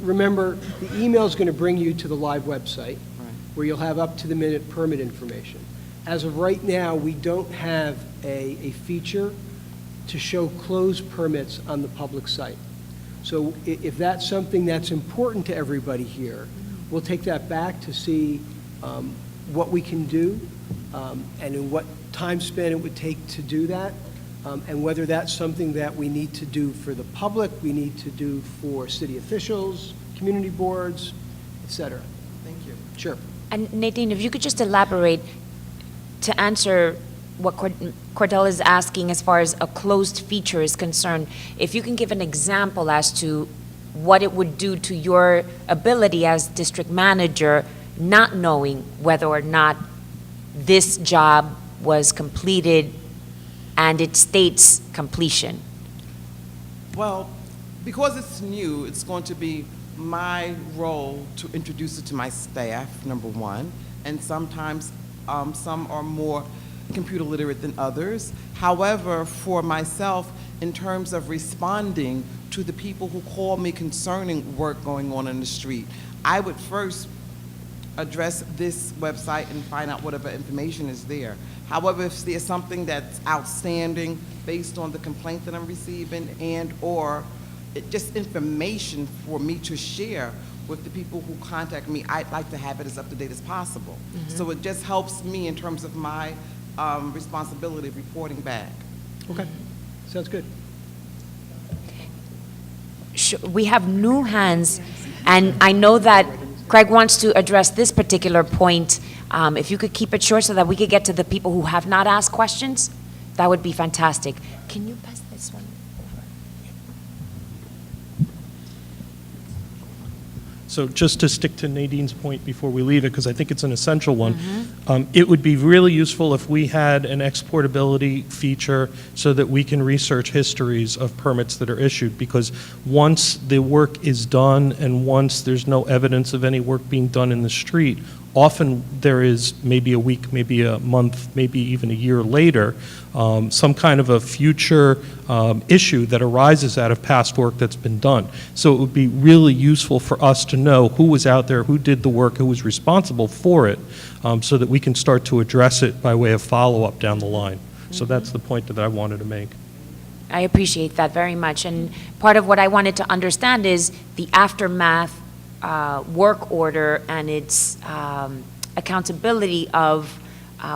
remember, the email is going to bring you to the live website where you'll have up-to-the-minute permit information. As of right now, we don't have a feature to show closed permits on the public site. So if that's something that's important to everybody here, we'll take that back to see what we can do and in what time span it would take to do that. and whether that's something that we need to do for the public, we need to do for city officials, community boards, et cetera. Thank you. Sure. And Nadine, if you could just elaborate to answer what Cordell is asking as far as a closed feature is concerned, if you can give an example as to what it would do to your ability as district manager, not knowing whether or not this job was completed and it states completion. Well, because it's new, it's going to be my role to introduce it to my staff, number one, and sometimes some are more computer literate than others. However, for myself, in terms of responding to the people who call me concerning work going on in the street, I would first address this website and find out whatever information is there. However, if there's something that's outstanding based on the complaint that I'm receiving and/or just information for me to share with the people who contact me, I'd like to have it as up to date as possible. So it just helps me in terms of my responsibility of reporting back. Okay, sounds good. We have new hands, and I know that Craig wants to address this particular point. If you could keep it short so that we could get to the people who have not asked questions, that would be fantastic. Can you pass this one? So just to stick to Nadine's point before we leave it, because I think it's an essential one, it would be really useful if we had an exportability feature so that we can research histories of permits that are issued, because once the work is done and once there's no evidence of any work being done in the street, often there is maybe a week, maybe a month, maybe even a year later, some kind of a future issue that arises out of past work that's been done. So it would be really useful for us to know who was out there, who did the work, who was responsible for it, so that we can start to address it by way of follow-up down the line. So that's the point that I wanted to make. I appreciate that very much. And part of what I wanted to understand is the aftermath work order and its accountability of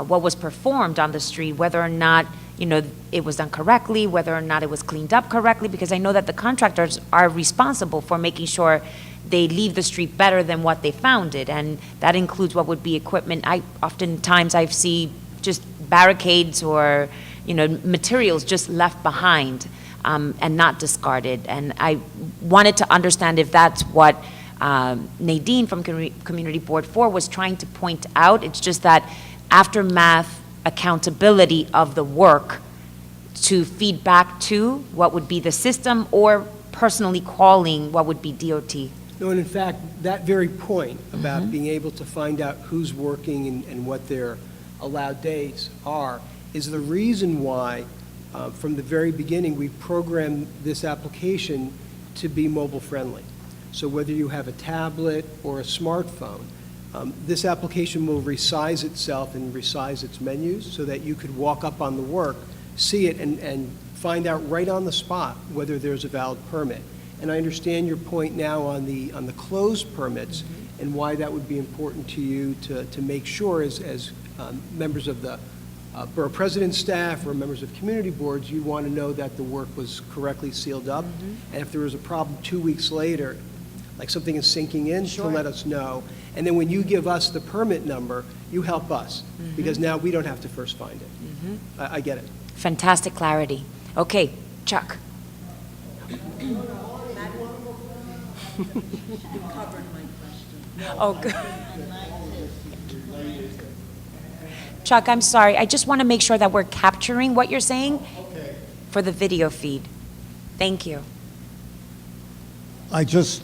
what was performed on the street, whether or not, you know, it was done correctly, whether or not it was cleaned up correctly, because I know that the contractors are responsible for making sure they leave the street better than what they found it, and that includes what would be equipment. Oftentimes I see just barricades or, you know, materials just left behind and not discarded, and I wanted to understand if that's what Nadine from Community Board 4 was trying to point out. It's just that aftermath accountability of the work to feed back to what would be the system or personally calling what would be DOT. No, and in fact, that very point about being able to find out who's working and what their allowed days are is the reason why, from the very beginning, we programmed this application to be mobile friendly. So whether you have a tablet or a smartphone, this application will resize itself and resize its menus so that you could walk up on the work, see it, and find out right on the spot whether there's a valid permit. And I understand your point now on the closed permits and why that would be important to you to make sure as members of the Borough President's staff or members of community boards, you want to know that the work was correctly sealed up. And if there was a problem 2 weeks later, like something is sinking in, to let us know. And then when you give us the permit number, you help us, because now we don't have to first find it. I get it. Fantastic clarity. Okay, Chuck. Oh, good. Chuck, I'm sorry. I just want to make sure that we're capturing what you're saying for the video feed. Thank you. I just,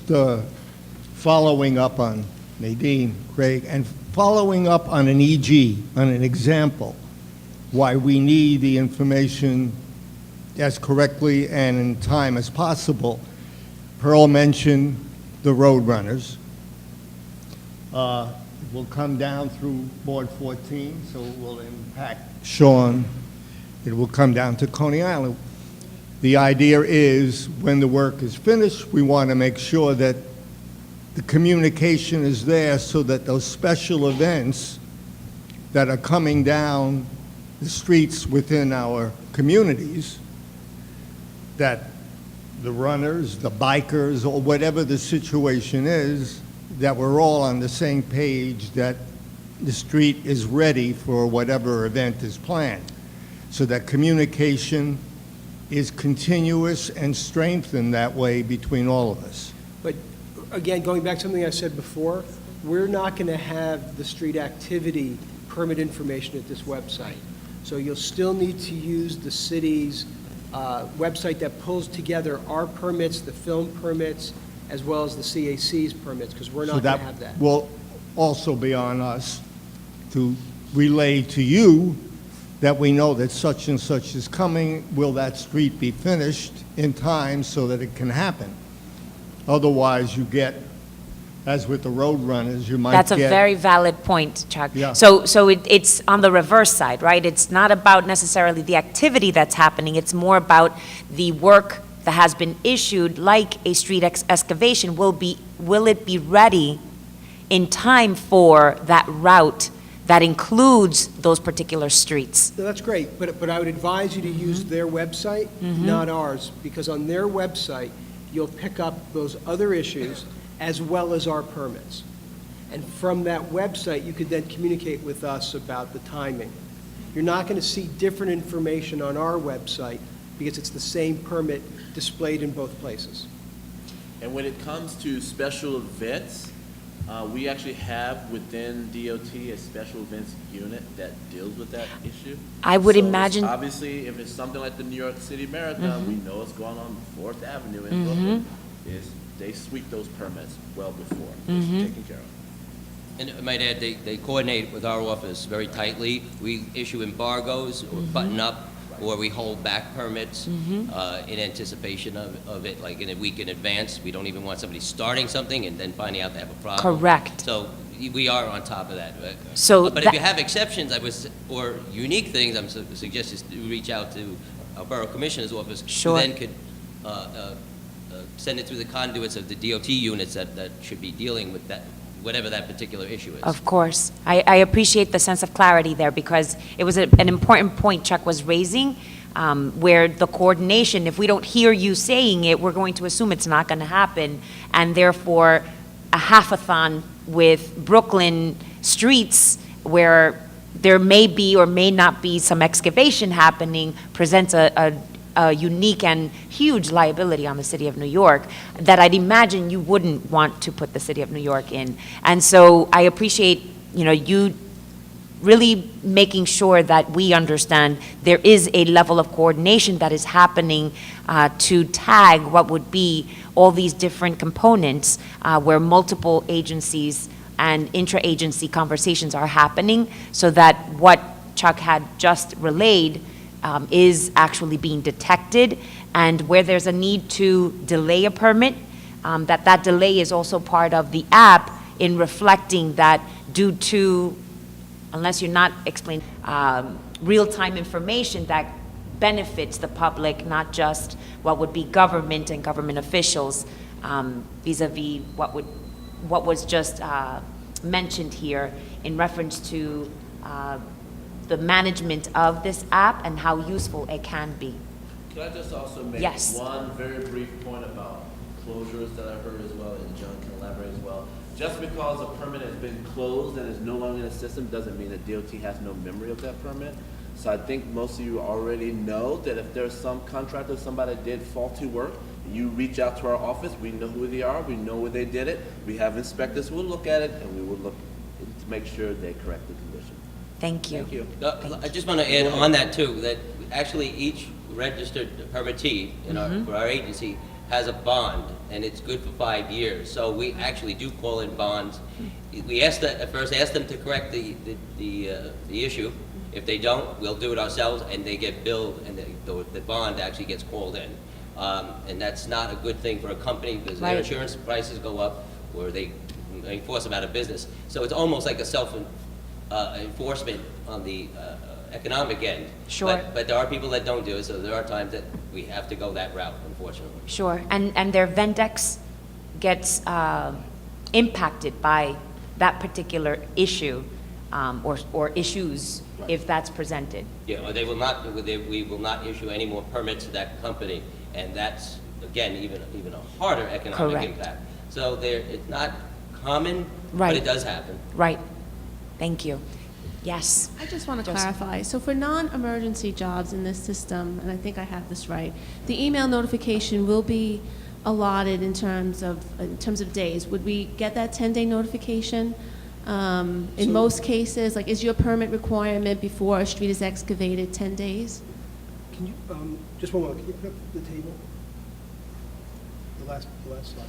following up on Nadine, Craig, and following up on an EG, on an example, why we need the information as correctly and in time as possible. Pearl mentioned the road runners. It will come down through Board 14, so it will impact Sean. It will come down to Coney Island. The idea is, when the work is finished, we want to make sure that the communication is there so that those special events that are coming down the streets within our communities, that the runners, the bikers, or whatever the situation is, that we're all on the same page, that the street is ready for whatever event is planned, so that communication is continuous and strengthened that way between all of us. But again, going back to something I said before, we're not going to have the street activity permit information at this website. So you'll still need to use the city's website that pulls together our permits, the film permits, as well as the CAC's permits, because we're not going to have that. So that will also be on us to relay to you that we know that such and such is coming. Will that street be finished in time so that it can happen? Otherwise, you get, as with the road runners, you might get... That's a very valid point, Chuck. Yeah. So it's on the reverse side, right? It's not about necessarily the activity that's happening. It's more about the work that has been issued, like a street excavation. Will it be ready in time for that route that includes those particular streets? No, that's great, but I would advise you to use their website, not ours, because on their website, you'll pick up those other issues as well as our permits. And from that website, you could then communicate with us about the timing. You're not going to see different information on our website because it's the same permit displayed in both places. And when it comes to special events, we actually have within DOT a special events unit that deals with that issue. I would So it's imagine- obviously, if it's something like the New York City Marathon, we know it's going on 4th Avenue in Brooklyn, they sweep those permits well before. It's taken care of. And I might add, they coordinate with our office very tightly. We issue embargoes or button up, or we hold back permits in anticipation of it, like in a week in advance. We don't even want somebody starting something and then finding out they have a problem. Correct. So we are on top of that. So But if that- you have exceptions, or unique things, I'm suggesting you reach out to our Borough Commissioner's office. Sure. Who then could send it through the conduits of the DOT units that should be dealing with that, whatever that particular issue is. Of course. I appreciate the sense of clarity there, because it was an important point Chuck was raising, where the coordination, if we don't hear you saying it, we're going to assume it's not going to happen, and therefore, a half-a-thon with Brooklyn streets where there may be or may not be some excavation happening presents a unique and huge liability on the city of New York that I'd imagine you wouldn't want to put the city of New York in. And so I appreciate, you really making sure that we understand there is a level of coordination that is happening to tag what would be all these different components where multiple agencies and intra-agency conversations are happening, so that what Chuck had just relayed is actually being detected, and where there's a need to delay a permit, that delay is also part of the app in reflecting that due to, unless you're not explaining, real-time information that benefits the public, not just what would be government and government officials, vis-a-vis what was just mentioned here in reference to the management of this app and how useful it can be. Could I just also make Yes. one very brief point about closures that I heard as well, and John can elaborate as well. Just because a permit has been closed and is no longer in the system doesn't mean that DOT has no memory of that permit. So I think most of you already know that if there's some contractor, somebody did faulty work, you reach out to our office, we know who they are, we know where they did it, we have inspectors who will look at it, and we will look to make sure they correct the condition. Thank you. Thank you. I just want to add on that too, that actually each registered permittee for our agency has a bond, and it's good for 5 years. So we actually do call in bonds. We first ask them to correct the issue. If they don't, we'll do it ourselves, and they get billed, and the bond actually gets called in. And that's not a good thing for a company, because their Right. insurance prices go up, or they force them out of business. So it's almost like a enforcement on the economic end. Sure. But there are people that don't do it, so there are times that we have to go that route, unfortunately. Sure, and their Vendex gets impacted by that particular issue, or issues if that's presented. Yeah, or we will not issue any more permits to that company, and that's, again, even a harder economic Correct. impact. So it's not common, Right. but it does happen. Right. Thank you. Yes. I just want to Joseph. clarify. So for non-emergency jobs in this system, and I think I have this right, the email notification will be allotted in terms of days. Would we get that 10-day notification? In most cases, like, is your permit requirement before a street is excavated 10 days? Can you, just one moment, can you put up the table? The last slide.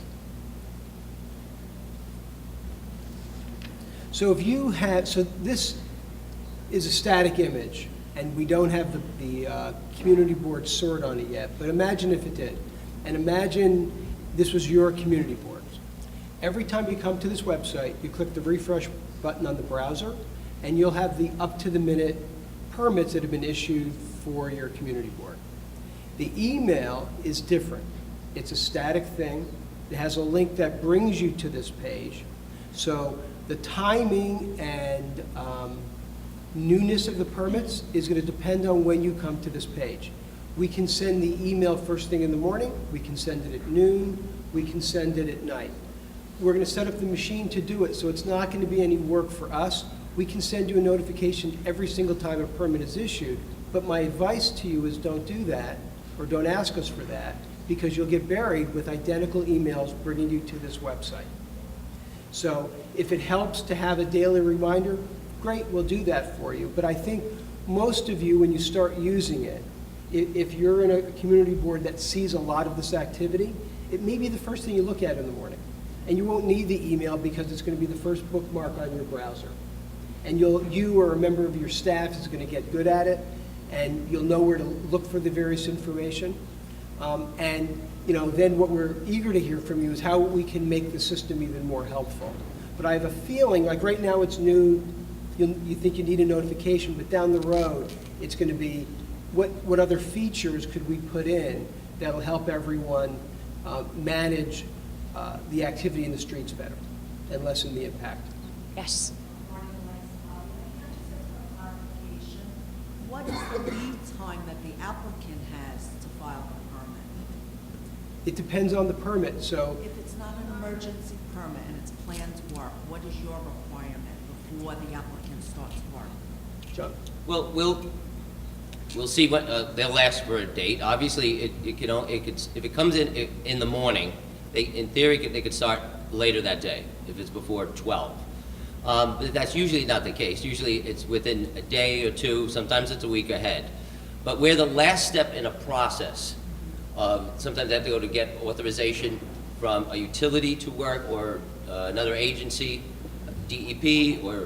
So if you had, so this is a static image, and we don't have the community board sort on it yet, but imagine if it did. And imagine this was your community board. Every time you come to this website, you click the refresh button on the browser, and you'll have the up-to-the-minute permits that have been issued for your community board. The email is different. It's a static thing. It has a link that brings you to this page. So the timing and newness of the permits is going to depend on when you come to this page. We can send the email first thing in the morning. We can send it at noon. We can send it at night. We're going to set up the machine to do it, so it's not going to be any work for us. We can send you a notification every single time a permit is issued, but my advice to you is don't do that, or don't ask us for that, because you'll get buried with identical emails bringing you to this website. So if it helps to have a daily reminder, great, we'll do that for you. But I think most of you, when you start using it, if you're in a community board that sees a lot of this activity, it may be the first thing you look at in the morning. And you won't need the email because it's going to be the first bookmark on your browser. And you or a member of your staff is going to get good at it, and you'll know where to look for the various information. And then what we're eager to hear from you is how we can make the system even more helpful. But I have a feeling, like right now it's new, you think you need a notification, but down the road, it's going to be, what other features could we put in that'll help everyone manage the activity in the streets better and lessen the impact? Yes. What is the lead time that the applicant has to file the permit? It depends on the permit, so If it's not an emergency permit and it's planned work, what is your requirement before the applicant starts work? John? Well, we'll see what, they'll ask for a date. Obviously, if it comes in the morning, in theory, they could start later that day, if it's before 12. But that's usually not the case. Usually it's within a day or two, sometimes it's a week ahead. But we're the last step in a process. Sometimes they have to go to get authorization from a utility to work, or another agency, DEP or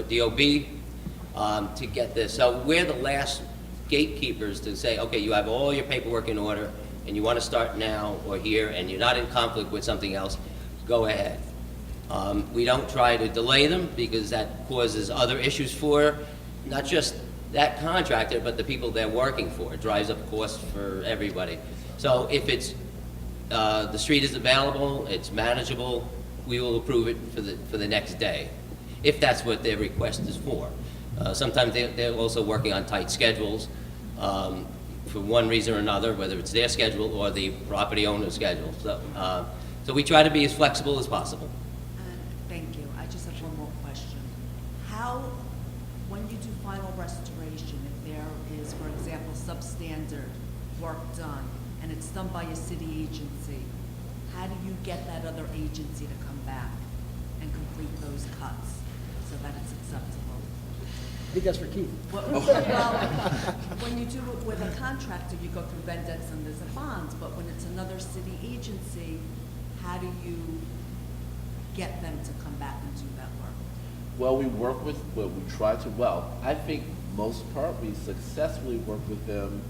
DOB, to get this. So we're the last gatekeepers to say, okay, you have all your paperwork in order, and you want to start now or here, and you're not in conflict with something else, go ahead. We don't try to delay them, because that causes other issues for not just that contractor, but the people they're working for. It drives up costs for everybody. So if it's, the street is available, it's manageable, we will approve it for the next day, if that's what their request is for. Sometimes they're also working on tight schedules, for one reason or another, whether it's their schedule or the property owner's schedule. So we try to be as flexible as possible. Thank you. I just have one more question. How, when you do final restoration, if there is, for example, substandard work done, and it's done by a city agency, how do you get that other agency to come back and complete those cuts so that it's acceptable? I think that's for Keith. Well, when you do it with a contractor, you go through vendets and there's a bonds, but when it's another city agency, how do you get them to come back and do that work? Well, we try to, I think most part, we successfully work with them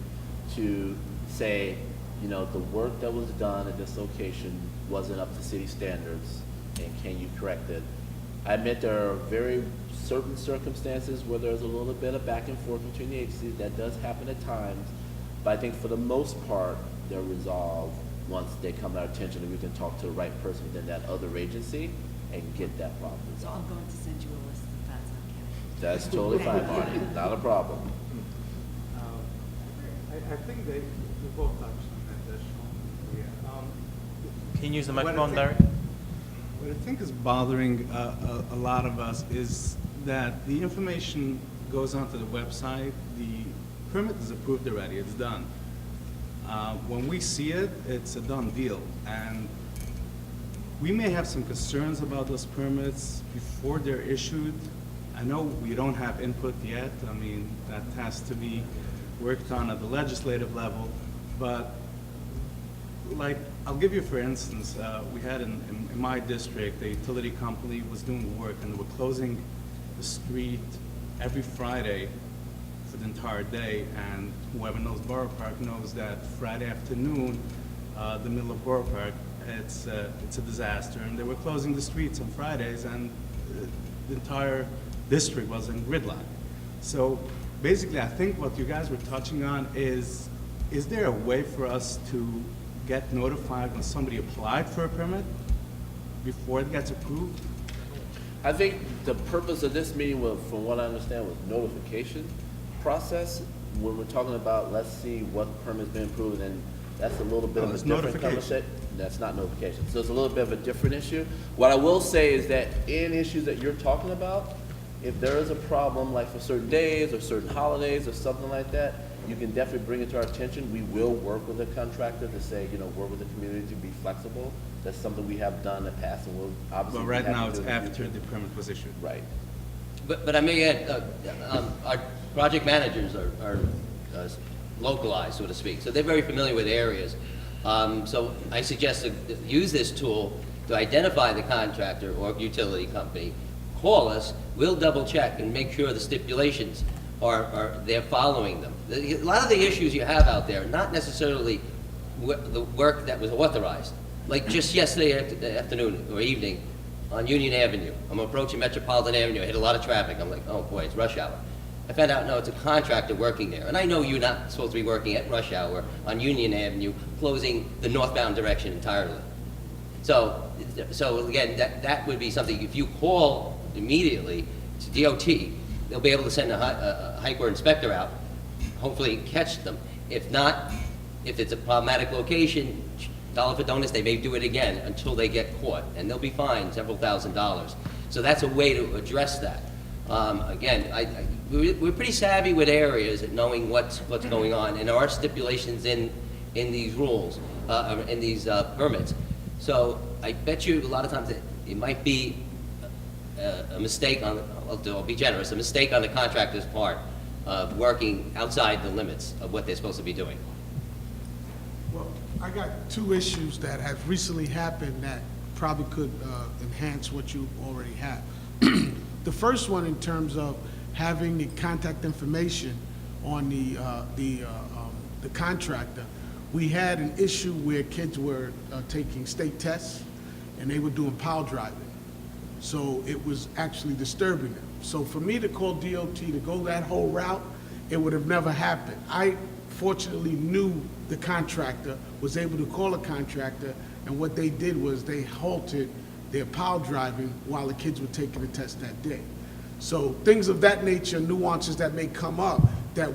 to say, the work that was done at this location wasn't up to city standards, and can you correct it? I admit there are very certain circumstances where there's a little bit of back and forth between the agencies. That does happen at times, but I think for the most part, they're resolved once they come to our attention, and we can talk to the right person within that other agency and get that problem So resolved. I'm going to send you a list if that's okay. That's totally fine, Marty, not a problem. I think they both touched on that. That's shown. Can you use the What I microphone, think- Larry? What I think is bothering a lot of us is that the information goes onto the website, the permit is approved already, it's done. When we see it, it's a done deal, and we may have some concerns about those permits before they're issued. I know we don't have input yet, I mean, that has to be worked on at the legislative level, but like, I'll give you for instance, we had in my district, a utility company was doing work and they were closing the street every Friday for the entire day, and whoever knows Borough Park knows that Friday afternoon, the middle of Borough Park, it's a disaster, and they were closing the streets on Fridays, and the entire district was in gridlock. So basically, I think what you guys were touching on is there a way for us to get notified when somebody applied for a permit before it gets approved? I think the purpose of this meeting was, from what I understand, was notification process. When we're talking about, let's see what permit's been approved, and that's a little bit of a it's different notification. conversation. That's not notification. So it's a little bit of a different issue. What I will say is that in issues that you're talking about, if there is a problem, like for certain days or certain holidays or something like that, you can definitely bring it to our attention. We will work with the contractor to say, work with the community to be flexible. That's something we have done in the past, and we'll obviously. But be right happy now, to it's do it in the after future. the permit was issued. Right. But I may add, our project managers are localized, so to speak, so they're very familiar with areas. So I suggest to use this tool to identify the contractor or utility company, call us, we'll double check and make sure the stipulations they're following them. A lot of the issues you have out there are not necessarily the work that was authorized. Like just yesterday afternoon or evening on Union Avenue, I'm approaching Metropolitan Avenue, I hit a lot of traffic, I'm like, oh boy, it's rush hour. I found out, no, it's a contractor working there. And I know you're not supposed to be working at rush hour on Union Avenue, closing the northbound direction entirely. So again, that would be something, if you call immediately to DOT, they'll be able to send a hiker inspector out, hopefully catch them. If not, if it's a problematic location, dollar for donuts, they may do it again until they get caught, and they'll be fined several $1,000s. So that's a way to address that. Again, we're pretty savvy with areas at knowing what's going on, and there are stipulations in these rules, in these permits. So I bet you a lot of times it might be a mistake I'll be generous, a mistake on the contractor's part of working outside the limits of what they're supposed to be doing. Well, I got two issues that have recently happened that probably could enhance what you already have. The first one, in terms of having the contact information on the contractor, we had an issue where kids were taking state tests and they were doing pile driving. So it was actually disturbing them. So for me to call DOT to go that whole route, it would have never happened. I fortunately knew the contractor, was able to call a contractor, and what they did was they halted their pile driving while the kids were taking the test that day. So things of that nature, nuances that may come up, that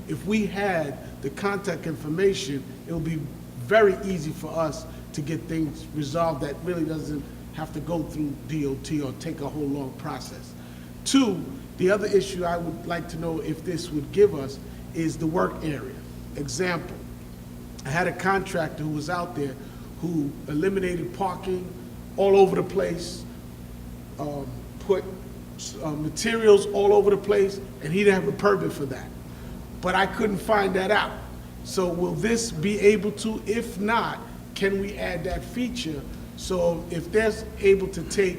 if we had the contact information, it would be very easy for us to get things resolved that really doesn't have to go through DOT or take a whole long process. Two, the other issue I would like to know if this would give us is the work area. Example, I had a contractor who was out there who eliminated parking all over the place, put materials all over the place, and he didn't have a permit for that. But I couldn't find that out. So will this be able to? If not, can we add that feature? So if they're able to take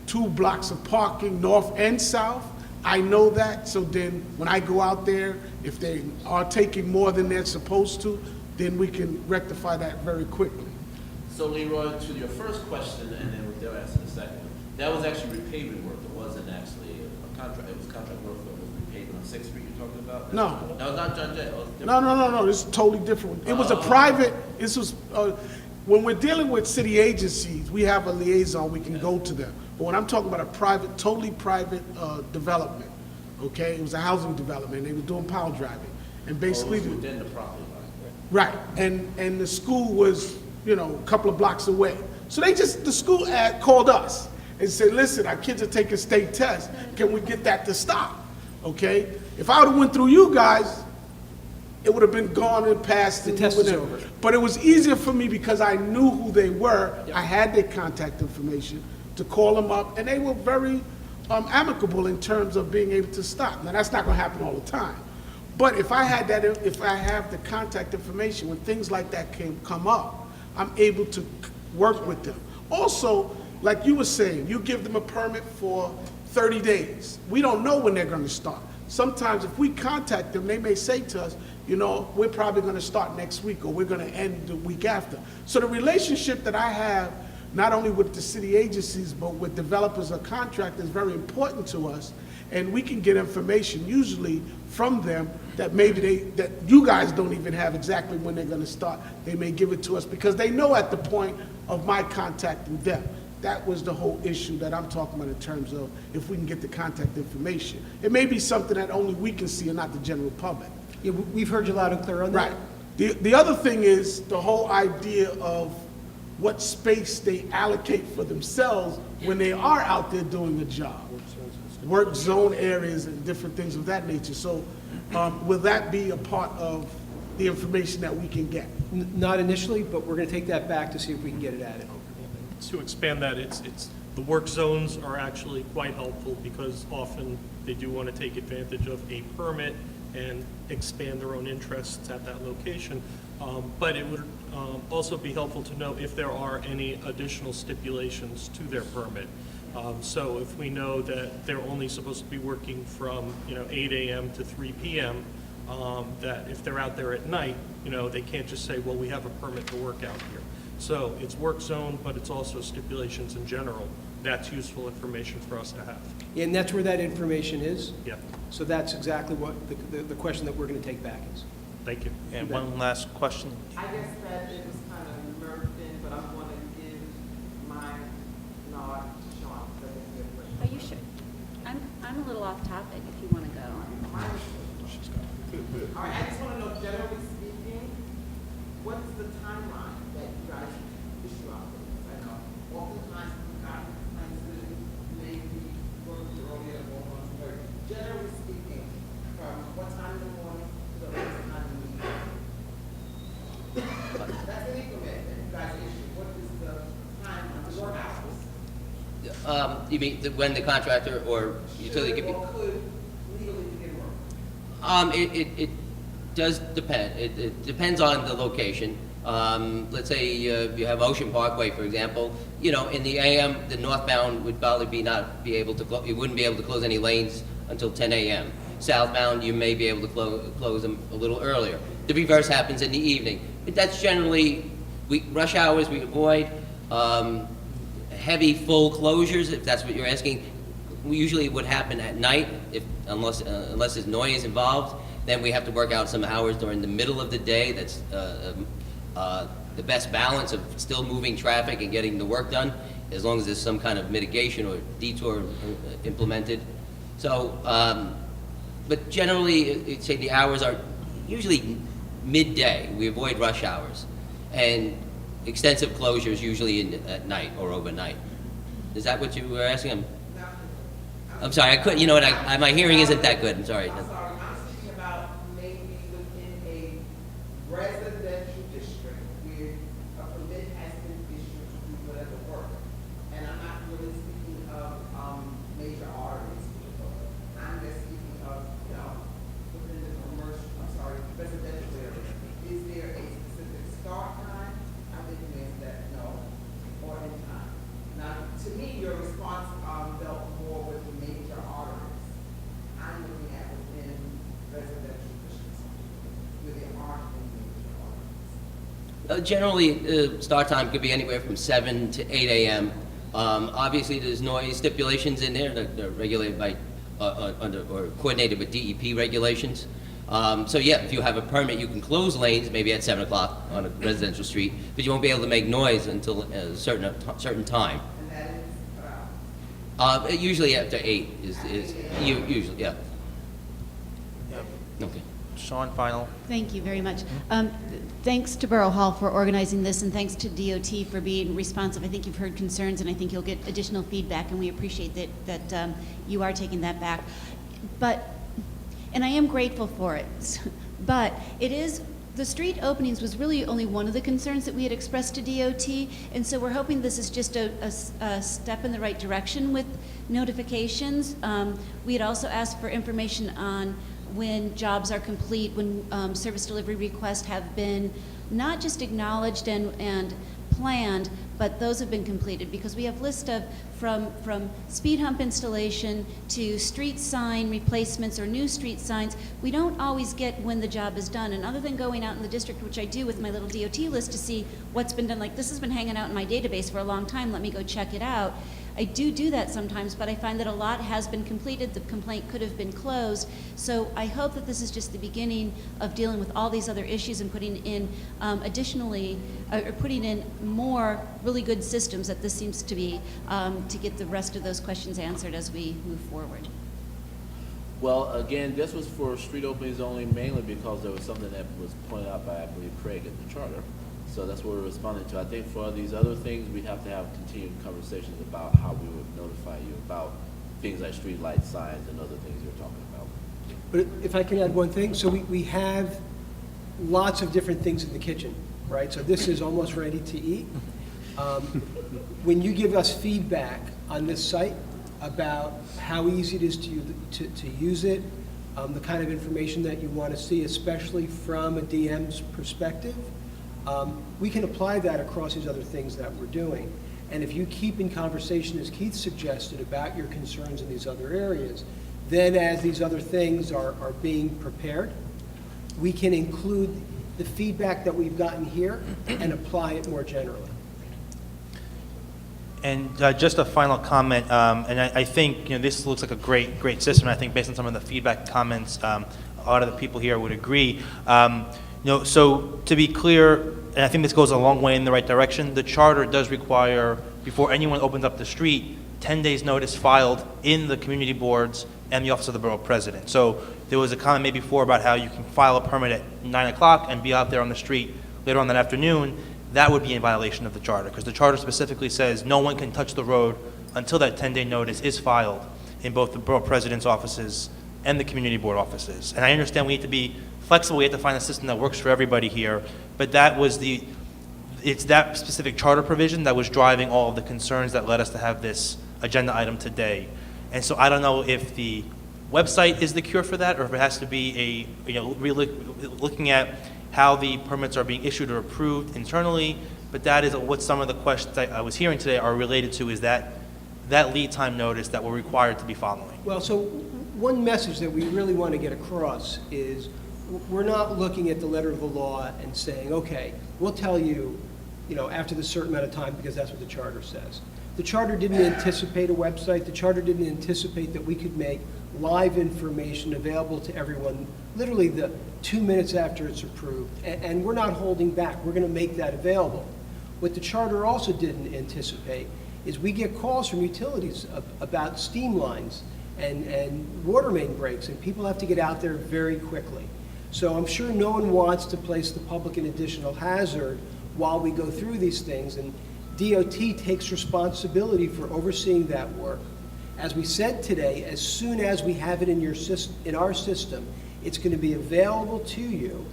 2 blocks of parking north and south, I know that. So then when I go out there, if they are taking more than they're supposed to, then we can rectify that very quickly. So Leroy, to your first question, and then they'll answer the second one. That was actually repaving work. It wasn't actually a contract. It was contract work that was repaving on 6th Street you're talking about? No. No, it's not John Jay. No. This is totally different. It was a private, this was, when we're dealing with city agencies, we have a liaison, we can go to them. But when I'm talking about a private, totally private development, okay? It was a housing development. They were doing pile driving. And basically. Within the property line. Right, and the school was, you know, a couple of blocks away. So the school called us and said, listen, our kids are taking state tests, can we get that to stop, okay? If I would've went through you guys, it would've been gone and passed. The test was over. But it was easier for me because I knew who they were, I had their contact information to call them up, and they were very amicable in terms of being able to stop. Now, that's not gonna happen all the time. But if I had that, if I have the contact information, when things like that come up, I'm able to work with them. Also, like you were saying, you give them a permit for 30 days. We don't know when they're gonna start. Sometimes if we contact them, they may say to us, you know, we're probably gonna start next week, or we're gonna end the week after. So the relationship that I have, not only with the city agencies, but with developers or contractors, is very important to us. And we can get information usually from them that maybe that you guys don't even have exactly when they're gonna start. They may give it to us because they know at the point of my contacting them. That was the whole issue that I'm talking about in terms of if we can get the contact information. It may be something that only we can see and not the general public. Yeah, we've heard you loud and clear on that. Right. The other thing is the whole idea of what space they allocate for themselves when they are out there doing a job. Work zone areas and different things of that nature. So will that be a part of the information that we can get? Not initially, but we're going to take that back to see if we can get it added. To expand that, the work zones are actually quite helpful because often they do want to take advantage of a permit and expand their own interests at that location. But it would also be helpful to know if there are any additional stipulations to their permit. So if we know that they're only supposed to be working from 8 a.m. to 3 p.m., that if they're out there at night, they can't just say, well, we have a permit to work out here. So it's work zone, but it's also stipulations in general. That's useful information for us to have. And that's where that information is? Yeah. So that's exactly what the question that we're going to take back is. Thank you. And one last question. I guess that it was kind of merged in, but I'm going to give my nod to Sean. Are you sure? I'm a little off topic if you want to go. All right, I just want to know, generally speaking, what's the timeline that you guys issue out there? I know oftentimes we've got plans that may be going to earlier and going on to later. Generally speaking, from what time in the morning to the last time in the evening? That's an increment that you guys issue. What is the timeline, the work hours? You mean when the contractor or utility could be? Or could legally begin work? It does depend. It depends on the location. Let's say you have Ocean Parkway, for example. In the AM, the northbound would probably not be able to you wouldn't be able to close any lanes until 10 a.m. Southbound, you may be able to close them a little earlier. The reverse happens in the evening. But that's generally rush hours we avoid. Heavy full closures, if that's what you're asking, usually would happen at night, unless there's noise involved. Then we have to work out some hours during the middle of the day. That's the best balance of still moving traffic and getting the work done, as long as there's some kind of mitigation or detour implemented. So, but generally, say the hours are usually midday. We avoid rush hours. And extensive closures usually at night or overnight. Is that what you were asking? I'm sorry, I couldn't, my hearing isn't that good, I'm sorry. I'm sorry, I'm speaking about maybe within a residential district where a permit has been issued to do whatever work. And I'm not really speaking of major arteries. I'm just speaking of, within the commercial, residential area. Is there a specific start time? I think you answered that no, or in time. Now, to me, your response dealt more with the major arteries. I'm looking at within residential districts where there aren't any major arteries. Generally, start time could be anywhere from 7 to 8 a.m. Obviously, there's noise stipulations in there that are regulated by, or coordinated with DEP regulations. So yeah, if you have a permit, you can close lanes maybe at 7 o'clock on a residential street, but you won't be able to make noise until a certain time. And that is Usually after 8 is usually, yeah. Okay. Sean, final. Thank you very much. Thanks to Borough Hall for organizing this, and thanks to DOT for being responsive. I think you've heard concerns, and I think you'll get additional feedback, and we appreciate that you are taking that back. And I am grateful for it, but the street openings was really only one of the concerns that we had expressed to DOT, and so we're hoping this is just a step in the right direction with notifications. We had also asked for information on when jobs are complete, when service delivery requests have been not just acknowledged and planned, but those have been completed, because we have lists of from speed hump installation to street sign replacements or new street signs. We don't always get when the job is done, and other than going out in the district, which I do with my little DOT list to see what's been done, like this has been hanging out in my database for a long time, let me go check it out. I do that sometimes, but I find that a lot has been completed. The complaint could have been closed. So I hope that this is just the beginning of dealing with all these other issues and putting in putting in more really good systems that this seems to be to get the rest of those questions answered as we move forward. Well, again, this was for street openings only, mainly because there was something that was pointed out by, I believe, Craig at the charter. So that's what we're responding to. I think for these other things, we have to have continued conversations about how we would notify you about things like street light signs and other things you're talking about. But if I can add one thing, so we have lots of different things in the kitchen, right? So this is almost ready to eat. When you give us feedback on this site about how easy it is to use it, the kind of information that you want to see, especially from a DM's perspective, we can apply that across these other things that we're doing. And if you keep in conversation, as Keith suggested, about your concerns in these other areas, then as these other things are being prepared, we can include the feedback that we've gotten here and apply it more generally. And just a final comment, and I think this looks like a great system. I think based on some of the feedback comments, a lot of the people here would agree. So to be clear, and I think this goes a long way in the right direction, the charter does require, before anyone opens up the street, 10 days notice filed in the community boards and the office of the borough president. So there was a comment made before about how you can file a permit at 9 o'clock and be out there on the street later on that afternoon. That would be in violation of the charter, because the charter specifically says no one can touch the road until that 10-day notice is filed in both the borough president's offices and the community board offices. And I understand we need to be flexible, we have to find a system that works for everybody here, but that was it's that specific charter provision that was driving all of the concerns that led us to have this agenda item today. And so I don't know if the website is the cure for that, or if it has to be really looking at how the permits are being issued or approved internally, but that is what some of the questions I was hearing today are related to, is that lead time notice that we're required to be following. Well, so one message that we really want to get across is we're not looking at the letter of the law and saying, okay, we'll tell you, after this certain amount of time, because that's what the charter says. The charter didn't anticipate a website. The charter didn't anticipate that we could make live information available to everyone literally the 2 minutes after it's approved. And we're not holding back. We're going to make that available. What the charter also didn't anticipate is we get calls from utilities about steam lines and water main breaks, and people have to get out there very quickly. So I'm sure no one wants to place the public in additional hazard while we go through these things, and DOT takes responsibility for overseeing that work. As we said today, as soon as we have it in our system, it's going to be available to you.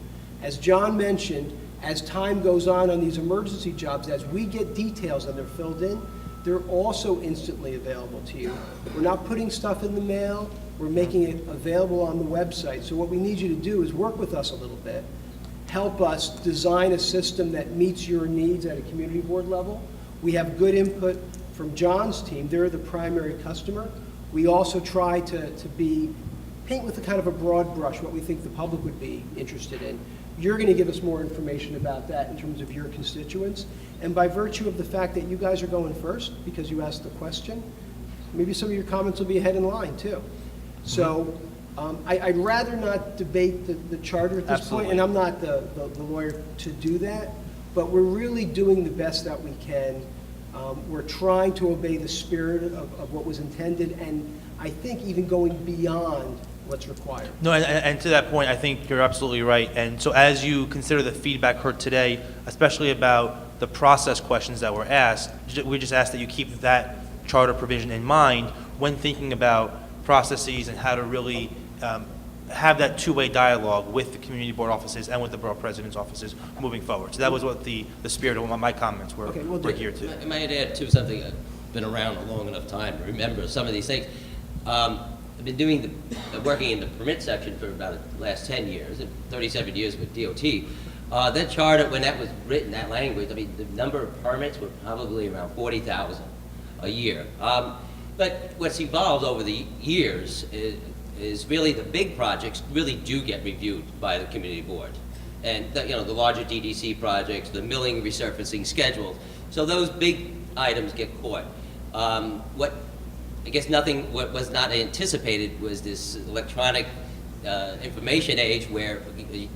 As John mentioned, as time goes on these emergency jobs, as we get details and they're filled in, they're also instantly available to you. We're not putting stuff in the mail, we're making it available on the website. So what we need you to do is work with us a little bit, help us design a system that meets your needs at a community board level. We have good input from John's team. They're the primary customer. We also try to paint with a kind of a broad brush what we think the public would be interested in. You're going to give us more information about that in terms of your constituents. And by virtue of the fact that you guys are going first, because you asked the question, maybe some of your comments will be ahead in line too. So I'd rather not debate the charter at this point, and I'm not the lawyer to do that, but we're really doing the best that we can We're trying to obey the spirit of what was intended, and I think even going beyond what's required. No, and to that point, I think you're absolutely right. And so as you consider the feedback heard today, especially about the process questions that were asked, we just ask that you keep that charter provision in mind when thinking about processes and how to really have that two-way dialogue with the community board offices and with the borough president's offices moving forward. So that was what the spirit of my comments were geared to. I might add to something. I've been around a long enough time to remember some of these things. I've been working in the permit section for about the last 10 years, and 37 years with DOT. That charter, when that was written, that language, I mean, the number of permits were probably around 40,000 a year. But what's evolved over the years is really the big projects really do get reviewed by the community board. And the larger DDC projects, the milling resurfacing schedule. So those big items get caught. What was not anticipated was this electronic information age where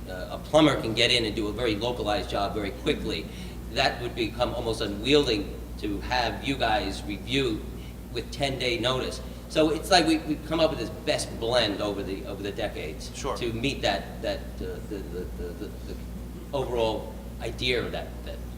a plumber can get in and do a very localized job very quickly. That would become almost unwieldy to have you guys review with 10-day notice. So it's like we've come up with this best blend over the decades to meet the overall idea of that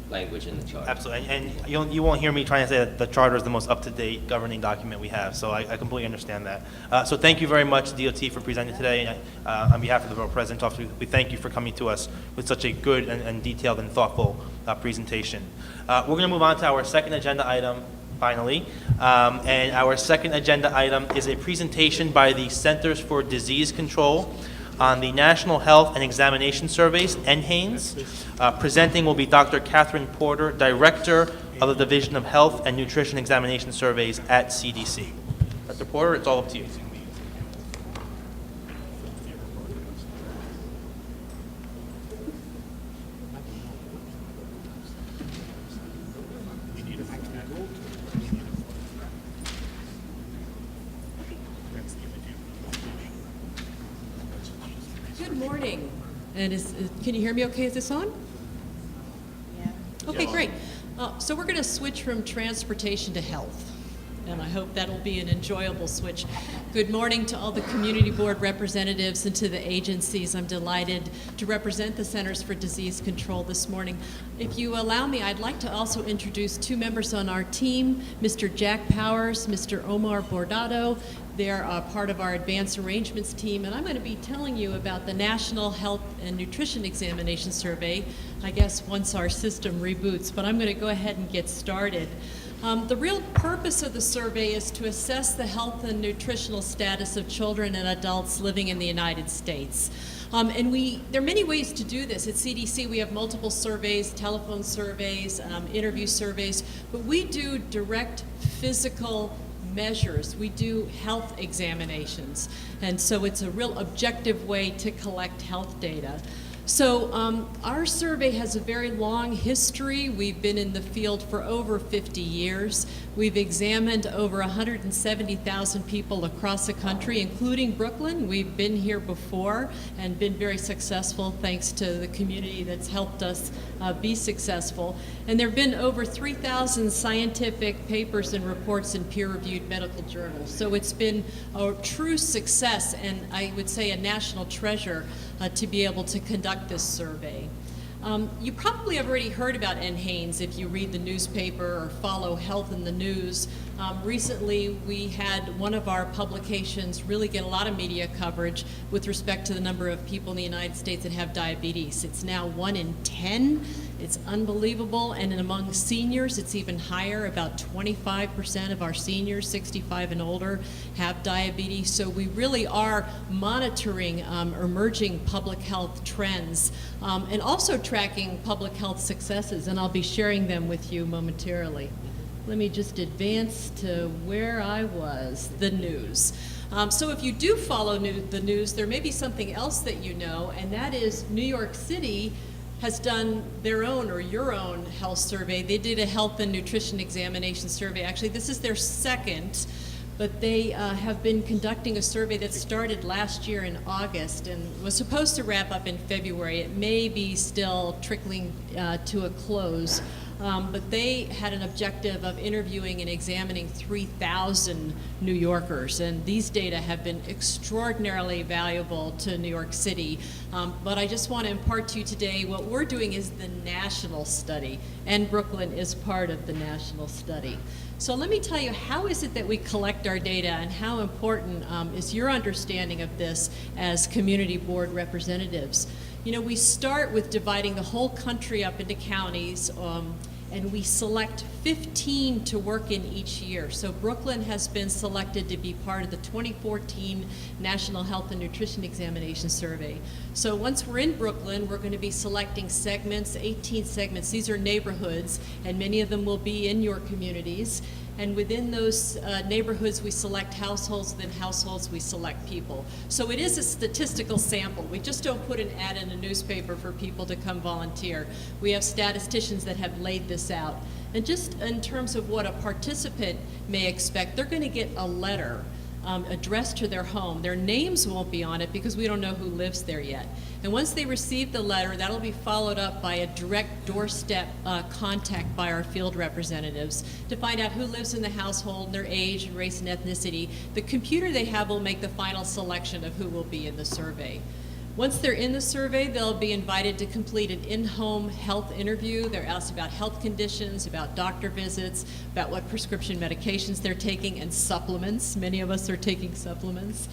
language in the charter. Absolutely, and you won't hear me trying to say that the charter is the most up-to-date governing document we have, so I completely understand that. So thank you very much, DOT, for presenting today. And on behalf of the Borough President's Office, we thank you for coming to us with such a good and detailed and thoughtful presentation. We're going to move on to our second agenda item, finally. And our second agenda item is a presentation by the Centers for Disease Control on the National Health and Examination Surveys, NHANES. Presenting will be Dr. Catherine Porter, Director of the Division of Health and Nutrition Examination Surveys at CDC. Dr. Porter, it's all up to you. Good morning. And can you hear me okay? Is this on? Yeah. Okay, great. So we're going to switch from transportation to health, and I hope that'll be an enjoyable switch. Good morning to all the community board representatives and to the agencies. I'm delighted to represent the Centers for Disease Control this morning. If you allow me, I'd like to also introduce two members on our team, Mr. Jack Powers, Mr. Omar Bordado. They're part of our advanced arrangements team, and I'm going to be telling you about the National Health and Nutrition Examination Survey, I guess once our system reboots, but I'm going to go ahead and get started. The real purpose of the survey is to assess the health and nutritional status of children and adults living in the United States. And there are many ways to do this. At CDC, we have multiple surveys, telephone surveys, interview surveys, but we do direct physical measures. We do health examinations, and so it's a real objective way to collect health data. So our survey has a very long history. We've been in the field for over 50 years. We've examined over 170,000 people across the country, including Brooklyn. We've been here before and been very successful thanks to the community that's helped us be successful. And there have been over 3,000 scientific papers and reports in peer-reviewed medical journals. So it's been a true success, and I would say a national treasure to be able to conduct this survey. You probably have already heard about NHANES if you read the newspaper or follow health in the news. Recently, we had one of our publications really get a lot of media coverage with respect to the number of people in the United States that have diabetes. It's now 1 in 10. It's unbelievable, and among seniors, it's even higher. About 25% of our seniors, 65 and older, have diabetes. So we really are monitoring emerging public health trends and also tracking public health successes, and I'll be sharing them with you momentarily. Let me just advance to where I was, the news. So if you do follow the news, there may be something else that you know, and that is New York City has done their own or your own health survey. They did a health and nutrition examination survey. Actually, this is their second, but they have been conducting a survey that started last year in August and was supposed to wrap up in February. It may be still trickling to a close. but they had an objective of interviewing and examining 3,000 New Yorkers, and these data have been extraordinarily valuable to New York City. But I just want to impart to you today, what we're doing is the national study, and Brooklyn is part of the national study. So let me tell you, how is it that we collect our data, and how important is your understanding of this as community board representatives? You know, we start with dividing the whole country up into counties, and we select 15 to work in each year. So Brooklyn has been selected to be part of the 2014 National Health and Nutrition Examination Survey. So once we're in Brooklyn, we're going to be selecting segments, 18 segments. These are neighborhoods, and many of them will be in your communities. And within those neighborhoods, we select households, then households, we select people. So it is a statistical sample. We just don't put an ad in a newspaper for people to come volunteer. We have statisticians that have laid this out. And just in terms of what a participant may expect, they're going to get a letter addressed to their home. Their names won't be on it because we don't know who lives there yet. And once they receive the letter, that'll be followed up by a direct doorstep contact by our field representatives to find out who lives in the household, their age, and race and ethnicity. The computer they have will make the final selection of who will be in the survey. Once they're in the survey, they'll be invited to complete an in-home health interview. They're asked about health conditions, about doctor visits, about what prescription medications they're taking, and supplements. Many of us are taking supplements.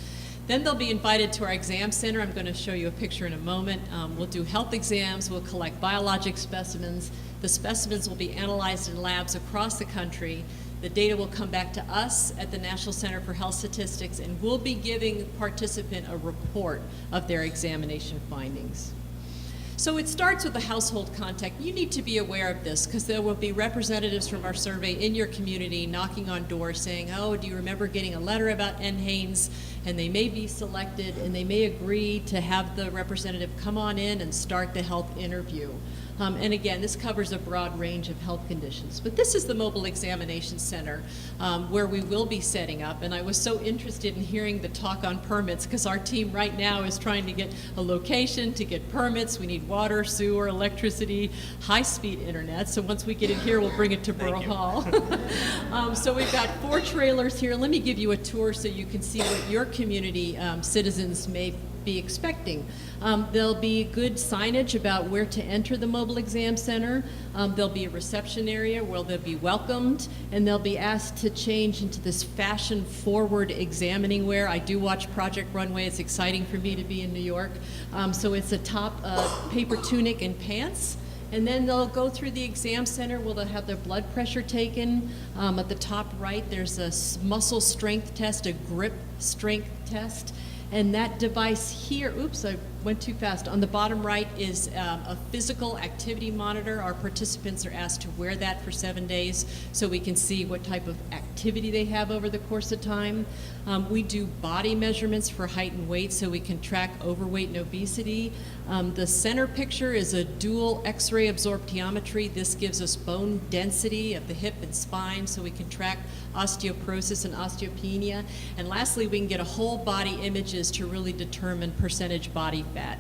Then they'll be invited to our exam center. I'm going to show you a picture in a moment. We'll do health exams. We'll collect biologic specimens. The specimens will be analyzed in labs across the country. The data will come back to us at the National Center for Health Statistics, and we'll be giving the participant a report of their examination findings. So it starts with a household contact. You need to be aware of this because there will be representatives from our survey in your community knocking on doors saying, oh, do you remember getting a letter about NHANES? And they may be selected, and they may agree to have the representative come on in and start the health interview. And again, this covers a broad range of health conditions. But this is the Mobile Examination Center where we will be setting up. And I was so interested in hearing the talk on permits because our team right now is trying to get a location to get permits. We need water, sewer, electricity, high-speed internet. So once we get it here, we'll bring it to Borough Hall. So we've got 4 trailers here. Let me give you a tour so you can see what your community citizens may be expecting. There'll be good signage about where to enter the mobile exam center. There'll be a reception area where they'll be welcomed, and they'll be asked to change into this fashion-forward examining wear. I do watch Project Runway. It's exciting for me to be in New York. So it's a top paper tunic and pants. And then they'll go through the exam center where they'll have their blood pressure taken. At the top right, there's a muscle strength test, a grip strength test. And that device here, oops, I went too fast. On the bottom right is a physical activity monitor. Our participants are asked to wear that for 7 days so we can see what type of activity they have over the course of time. We do body measurements for height and weight so we can track overweight and obesity. The center picture is a dual X-ray absorptiometry. This gives us bone density of the hip and spine so we can track osteoporosis and osteopenia. And lastly, we can get a whole body images to really determine percentage body fat.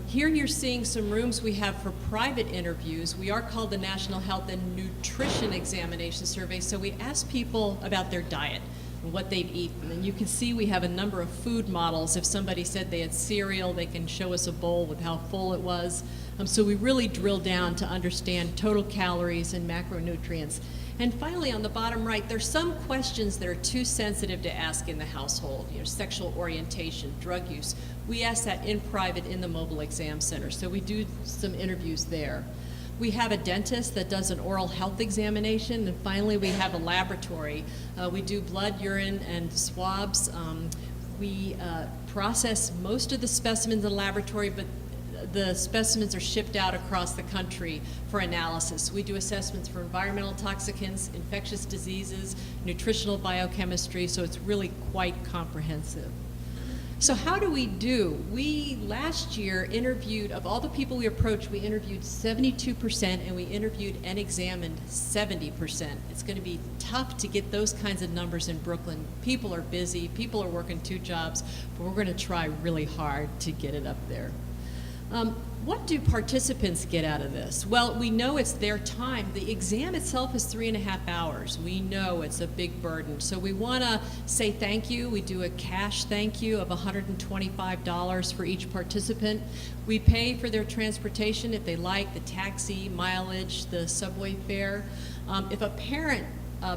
Here you're seeing some rooms we have for private interviews. We are called the National Health and Nutrition Examination Survey, so we ask people about their diet and what they've eaten. And you can see we have a number of food models. If somebody said they had cereal, they can show us a bowl with how full it was. So we really drill down to understand total calories and macronutrients. And finally, on the bottom right, there's some questions that are too sensitive to ask in the household, sexual orientation, drug use. We ask that in private in the mobile exam center, so we do some interviews there. We have a dentist that does an oral health examination, and finally we have a laboratory. We do blood, urine, and swabs. We process most of the specimens in the laboratory, but the specimens are shipped out across the country for analysis. We do assessments for environmental toxicants, infectious diseases, nutritional biochemistry, so it's really quite comprehensive. So how do we do? We last year interviewed, of all the people we approached, we interviewed 72% and we interviewed and examined 70%. It's going to be tough to get those kinds of numbers in Brooklyn. People are busy, people are working 2 jobs, but we're going to try really hard to get it up there. What do participants get out of this? Well, we know it's their time. The exam itself is 3.5 hours. We know it's a big burden. So we want to say thank you. We do a cash thank you of $125 for each participant. We pay for their transportation if they like, the taxi, mileage, the subway fare. If a parent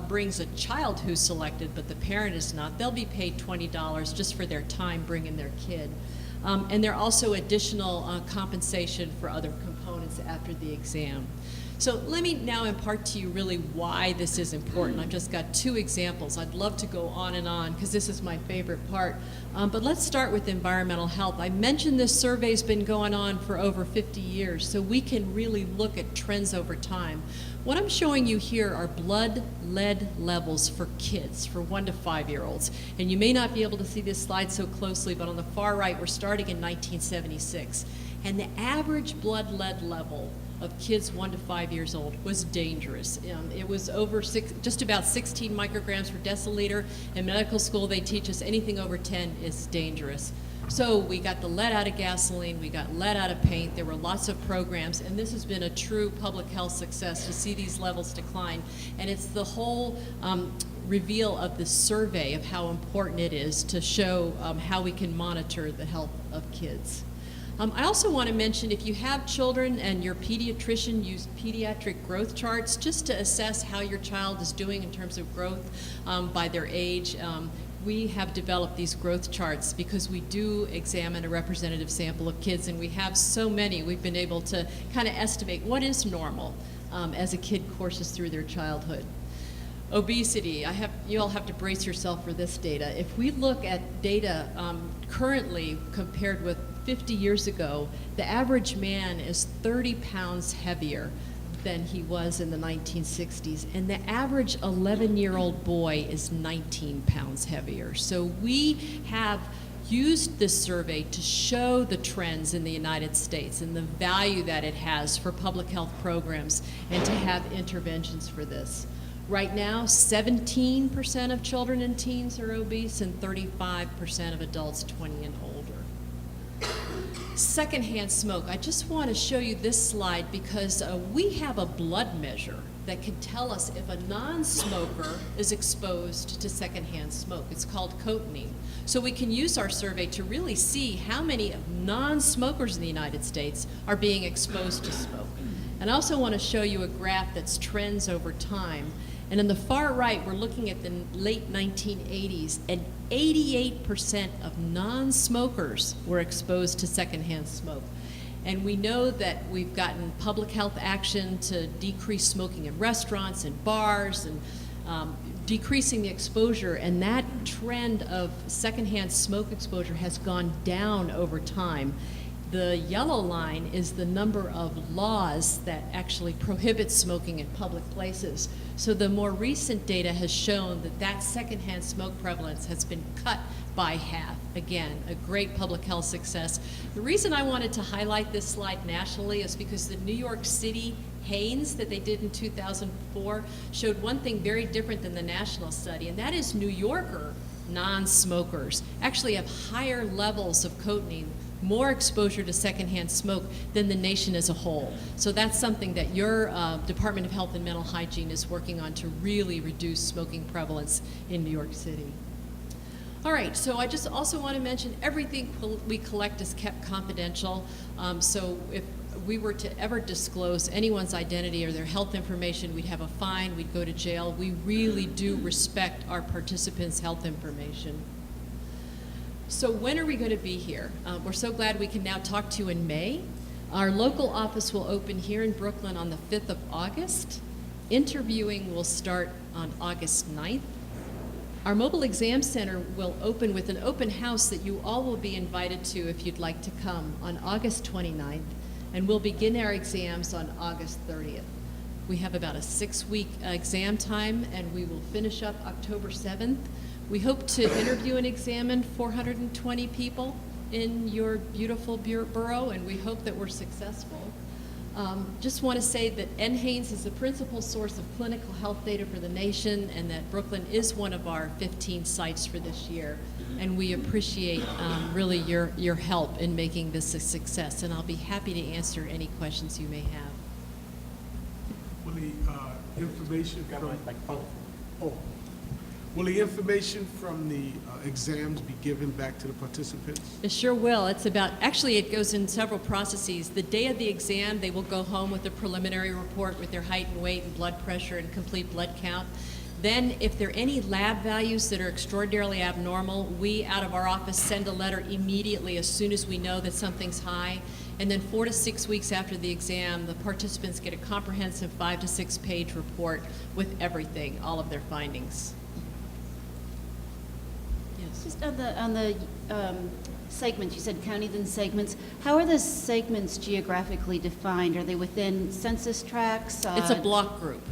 brings a child who's selected, but the parent is not, they'll be paid $20 just for their time bringing their kid. And there are also additional compensation for other components after the exam. So let me now impart to you really why this is important. I've just got 2 examples. I'd love to go on and on because this is my favorite part. But let's start with environmental health. I mentioned this survey's been going on for over 50 years, so we can really look at trends over time. What I'm showing you here are blood lead levels for kids, for 1 to 5-year-olds. And you may not be able to see this slide so closely, but on the far right, we're starting in 1976. And the average blood lead level of kids 1 to 5 years old was dangerous. It was over just about 16 micrograms per deciliter. In medical school, they teach us anything over 10 is dangerous. So we got the lead out of gasoline, we got lead out of paint, there were lots of programs, and this has been a true public health success to see these levels decline. And it's the whole reveal of the survey of how important it is to show how we can monitor the health of kids. I also want to mention, if you have children and your pediatrician used pediatric growth charts just to assess how your child is doing in terms of growth by their age, we have developed these growth charts because we do examine a representative sample of kids, and we have so many, we've been able to kind of estimate what is normal as a kid courses through their childhood. Obesity, you all have to brace yourself for this data. If we look at data currently compared with 50 years ago, the average man is 30 pounds heavier than he was in the 1960s, and the average 11-year-old boy is 19 pounds heavier. So we have used this survey to show the trends in the United States and the value that it has for public health programs and to have interventions for this. Right now, 17% of children and teens are obese and 35% of adults 20 and older. Secondhand smoke. I just want to show you this slide because we have a blood measure that can tell us if a non-smoker is exposed to secondhand smoke. It's called cotinine. So we can use our survey to really see how many non-smokers in the United States are being exposed to smoke. And I also want to show you a graph that's trends over time. And in the far right, we're looking at the late 1980s, and 88% of non-smokers were exposed to secondhand smoke. And we know that we've gotten public health action to decrease smoking in restaurants and bars and decreasing the exposure, and that trend of secondhand smoke exposure has gone down over time. The yellow line is the number of laws that actually prohibit smoking in public places. So the more recent data has shown that that secondhand smoke prevalence has been cut by half. Again, a great public health success. The reason I wanted to highlight this slide nationally is because the New York City Haines that they did in 2004 showed one thing very different than the national study, and that is New Yorker non-smokers actually have higher levels of cotinine, more exposure to secondhand smoke than the nation as a whole. So that's something that your Department of Health and Mental Hygiene is working on to really reduce smoking prevalence in New York City. All right, so I just also want to mention everything we collect is kept confidential. So if we were to ever disclose anyone's identity or their health information, we'd have a fine, we'd go to jail. We really do respect our participants' health information. So when are we going to be here? We're so glad we can now talk to you in May. Our local office will open here in Brooklyn on the 5th of August. Interviewing will start on August 9th. Our mobile exam center will open with an open house that you all will be invited to if you'd like to come on August 29th, and we'll begin our exams on August 30th. We have about a 6-week exam time, and we will finish up October 7th. We hope to interview and examine 420 people in your beautiful borough, and we hope that we're successful. Just want to say that NHANES is the principal source of clinical health data for the nation, and that Brooklyn is one of our 15 sites for this year. and we appreciate really your help in making this a success. And I'll be happy to answer any questions you may have. Will the information from, will the information from the exams be given back to the participants? It sure will. It's about, actually, it goes in several processes. The day of the exam, they will go home with a preliminary report with their height and weight and blood pressure and complete blood count. Then, if there are any lab values that are extraordinarily abnormal, we, out of our office, send a letter immediately as soon as we know that something's high. And then 4 to 6 weeks after the exam, the participants get a comprehensive 5 to 6 page report with everything, all of their findings. Yes. Just on the segments, you said counties and segments. How are the segments geographically defined? Are they within census tracts? It's a block group.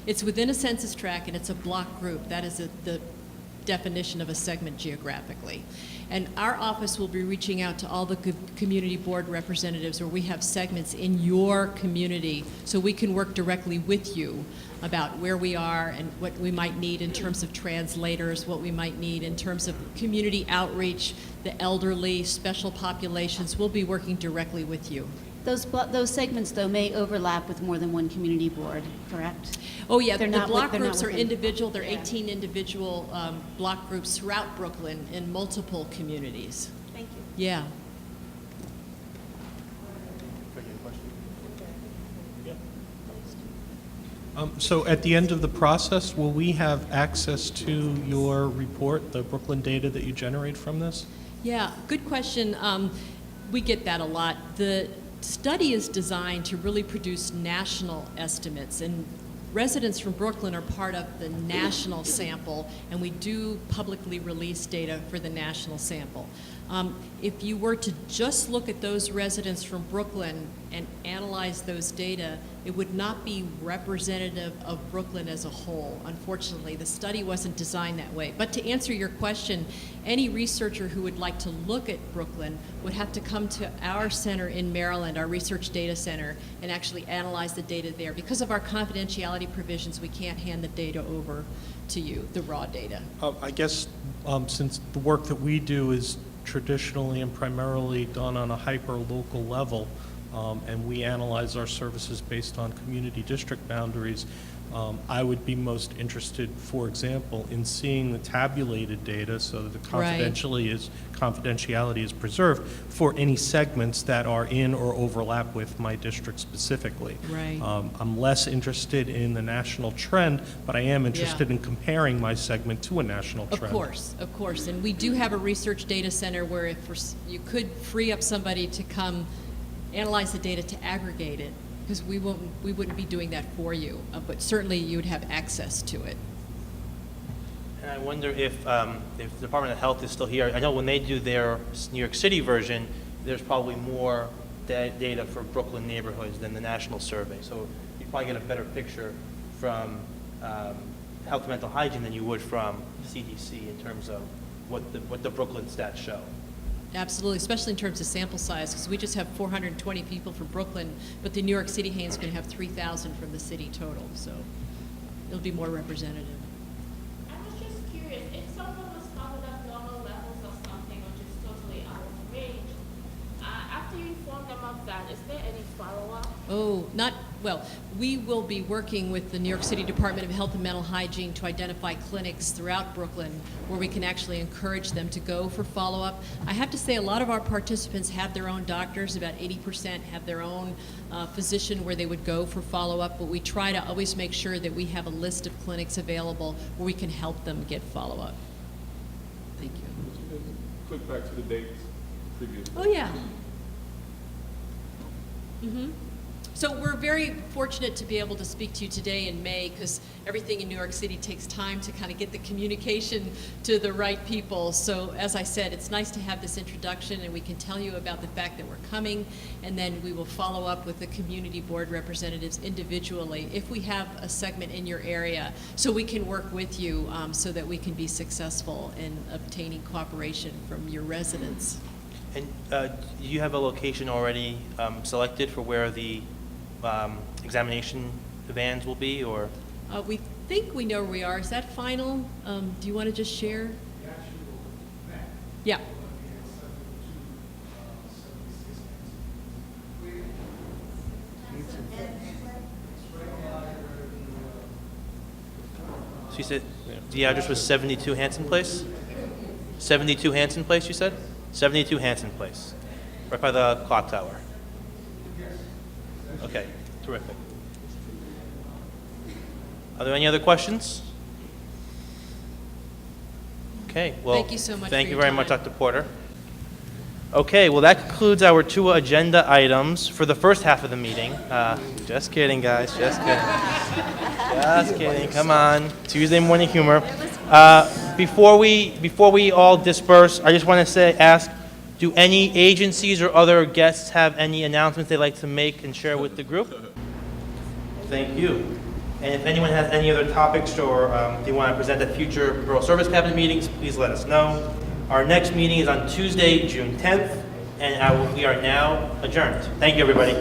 It's within a census tract, and it's a block group. That is the definition of a segment geographically. And our office will be reaching out to all the community board representatives where we have segments in your community, so we can work directly with you about where we are and what we might need in terms of translators, what we might need in terms of community outreach, the elderly, special populations. We'll be working directly with you. Those segments, though, may overlap with more than one community board, correct? Oh, yeah, They're the not block they're not groups are within- individual. There are Yeah. 18 individual block groups throughout Brooklyn in multiple communities. Thank you. Yeah. So at the end of the process, will we have access to your report, the Brooklyn data that you generate from this? Yeah, good question. We get that a lot. The study is designed to really produce national estimates, and residents from Brooklyn are part of the national sample, and we do publicly release data for the national sample. If you were to just look at those residents from Brooklyn and analyze those data, it would not be representative of Brooklyn as a whole. Unfortunately, the study wasn't designed that way. But to answer your question, any researcher who would like to look at Brooklyn would have to come to our center in Maryland, our research data center, and actually analyze the data there. Because of our confidentiality provisions, we can't hand the data over to you, the raw data. I guess since the work that we do is traditionally and primarily done on a hyper-local level, and we analyze our services based on community district boundaries, I would be most interested, for example, in seeing the tabulated data so that the confidentiality is preserved for any segments that are in or overlap with my district specifically. Right. I'm less interested in the national trend, but I am interested in comparing my segment to a national trend. Of course. And we do have a research data center where if you could free up somebody to come analyze the data to aggregate it, because we wouldn't be doing that for you, but certainly you would have access to it. And I wonder if the Department of Health is still here. I know when they do their New York City version, there's probably more data for Brooklyn neighborhoods than the national survey. So you probably get a better picture from health and mental hygiene than you would from CDC in terms of what the Brooklyn stats show. Absolutely, especially in terms of sample size, because we just have 420 people from Brooklyn, but the New York City Hane's going to have 3,000 from the city total, so it'll be more representative. I was just curious, if someone was found at normal levels or something, which is totally out of range, after you inform them of that, is there any follow-up? Oh, we will be working with the New York City Department of Health and Mental Hygiene to identify clinics throughout Brooklyn where we can actually encourage them to go for follow-up. I have to say a lot of our participants have their own doctors, about 80% have their own physician where they would go for follow-up, but we try to always make sure that we have a list of clinics available where we can help them get follow-up. Thank you. Click back to the dates previous. Oh, yeah. So we're very fortunate to be able to speak to you today in May, because everything in New York City takes time to kind of get the communication to the right people. So as I said, it's nice to have this introduction, and we can tell you about the fact that we're coming, and then we will follow up with the community board representatives individually if we have a segment in your area, so we can work with you so that we can be successful in obtaining cooperation from your residents. And do you have a location already selected for where the examination vans will be, or? We think we know where we are. Is that final? Do you want to just share? The actual Yeah. So you said the address was 72 Hanson Place? 72 Hanson Place, you said? 72 Hanson Place, right by the clock tower. Okay, terrific. Are there any other questions? Okay, well, Thank you so much thank for you your very much, time. Dr. Porter. Okay, well, that concludes our 2 agenda items for the first half of the meeting. Just kidding, guys, just kidding. Just kidding, come on, Tuesday morning humor. Before we all disperse, I just want to ask, do any agencies or other guests have any announcements they'd like to make and share with the group? Thank you. And if anyone has any other topics or they want to present at future Borough Service Cabinet meetings, please let us know. Our next meeting is on Tuesday, June 10th, and we are now adjourned. Thank you, everybody.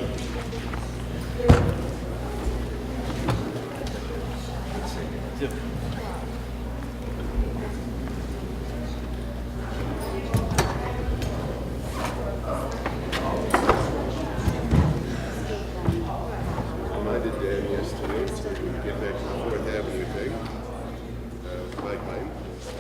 I did Dan yesterday to get back to the Fourth Avenue thing, like mine. So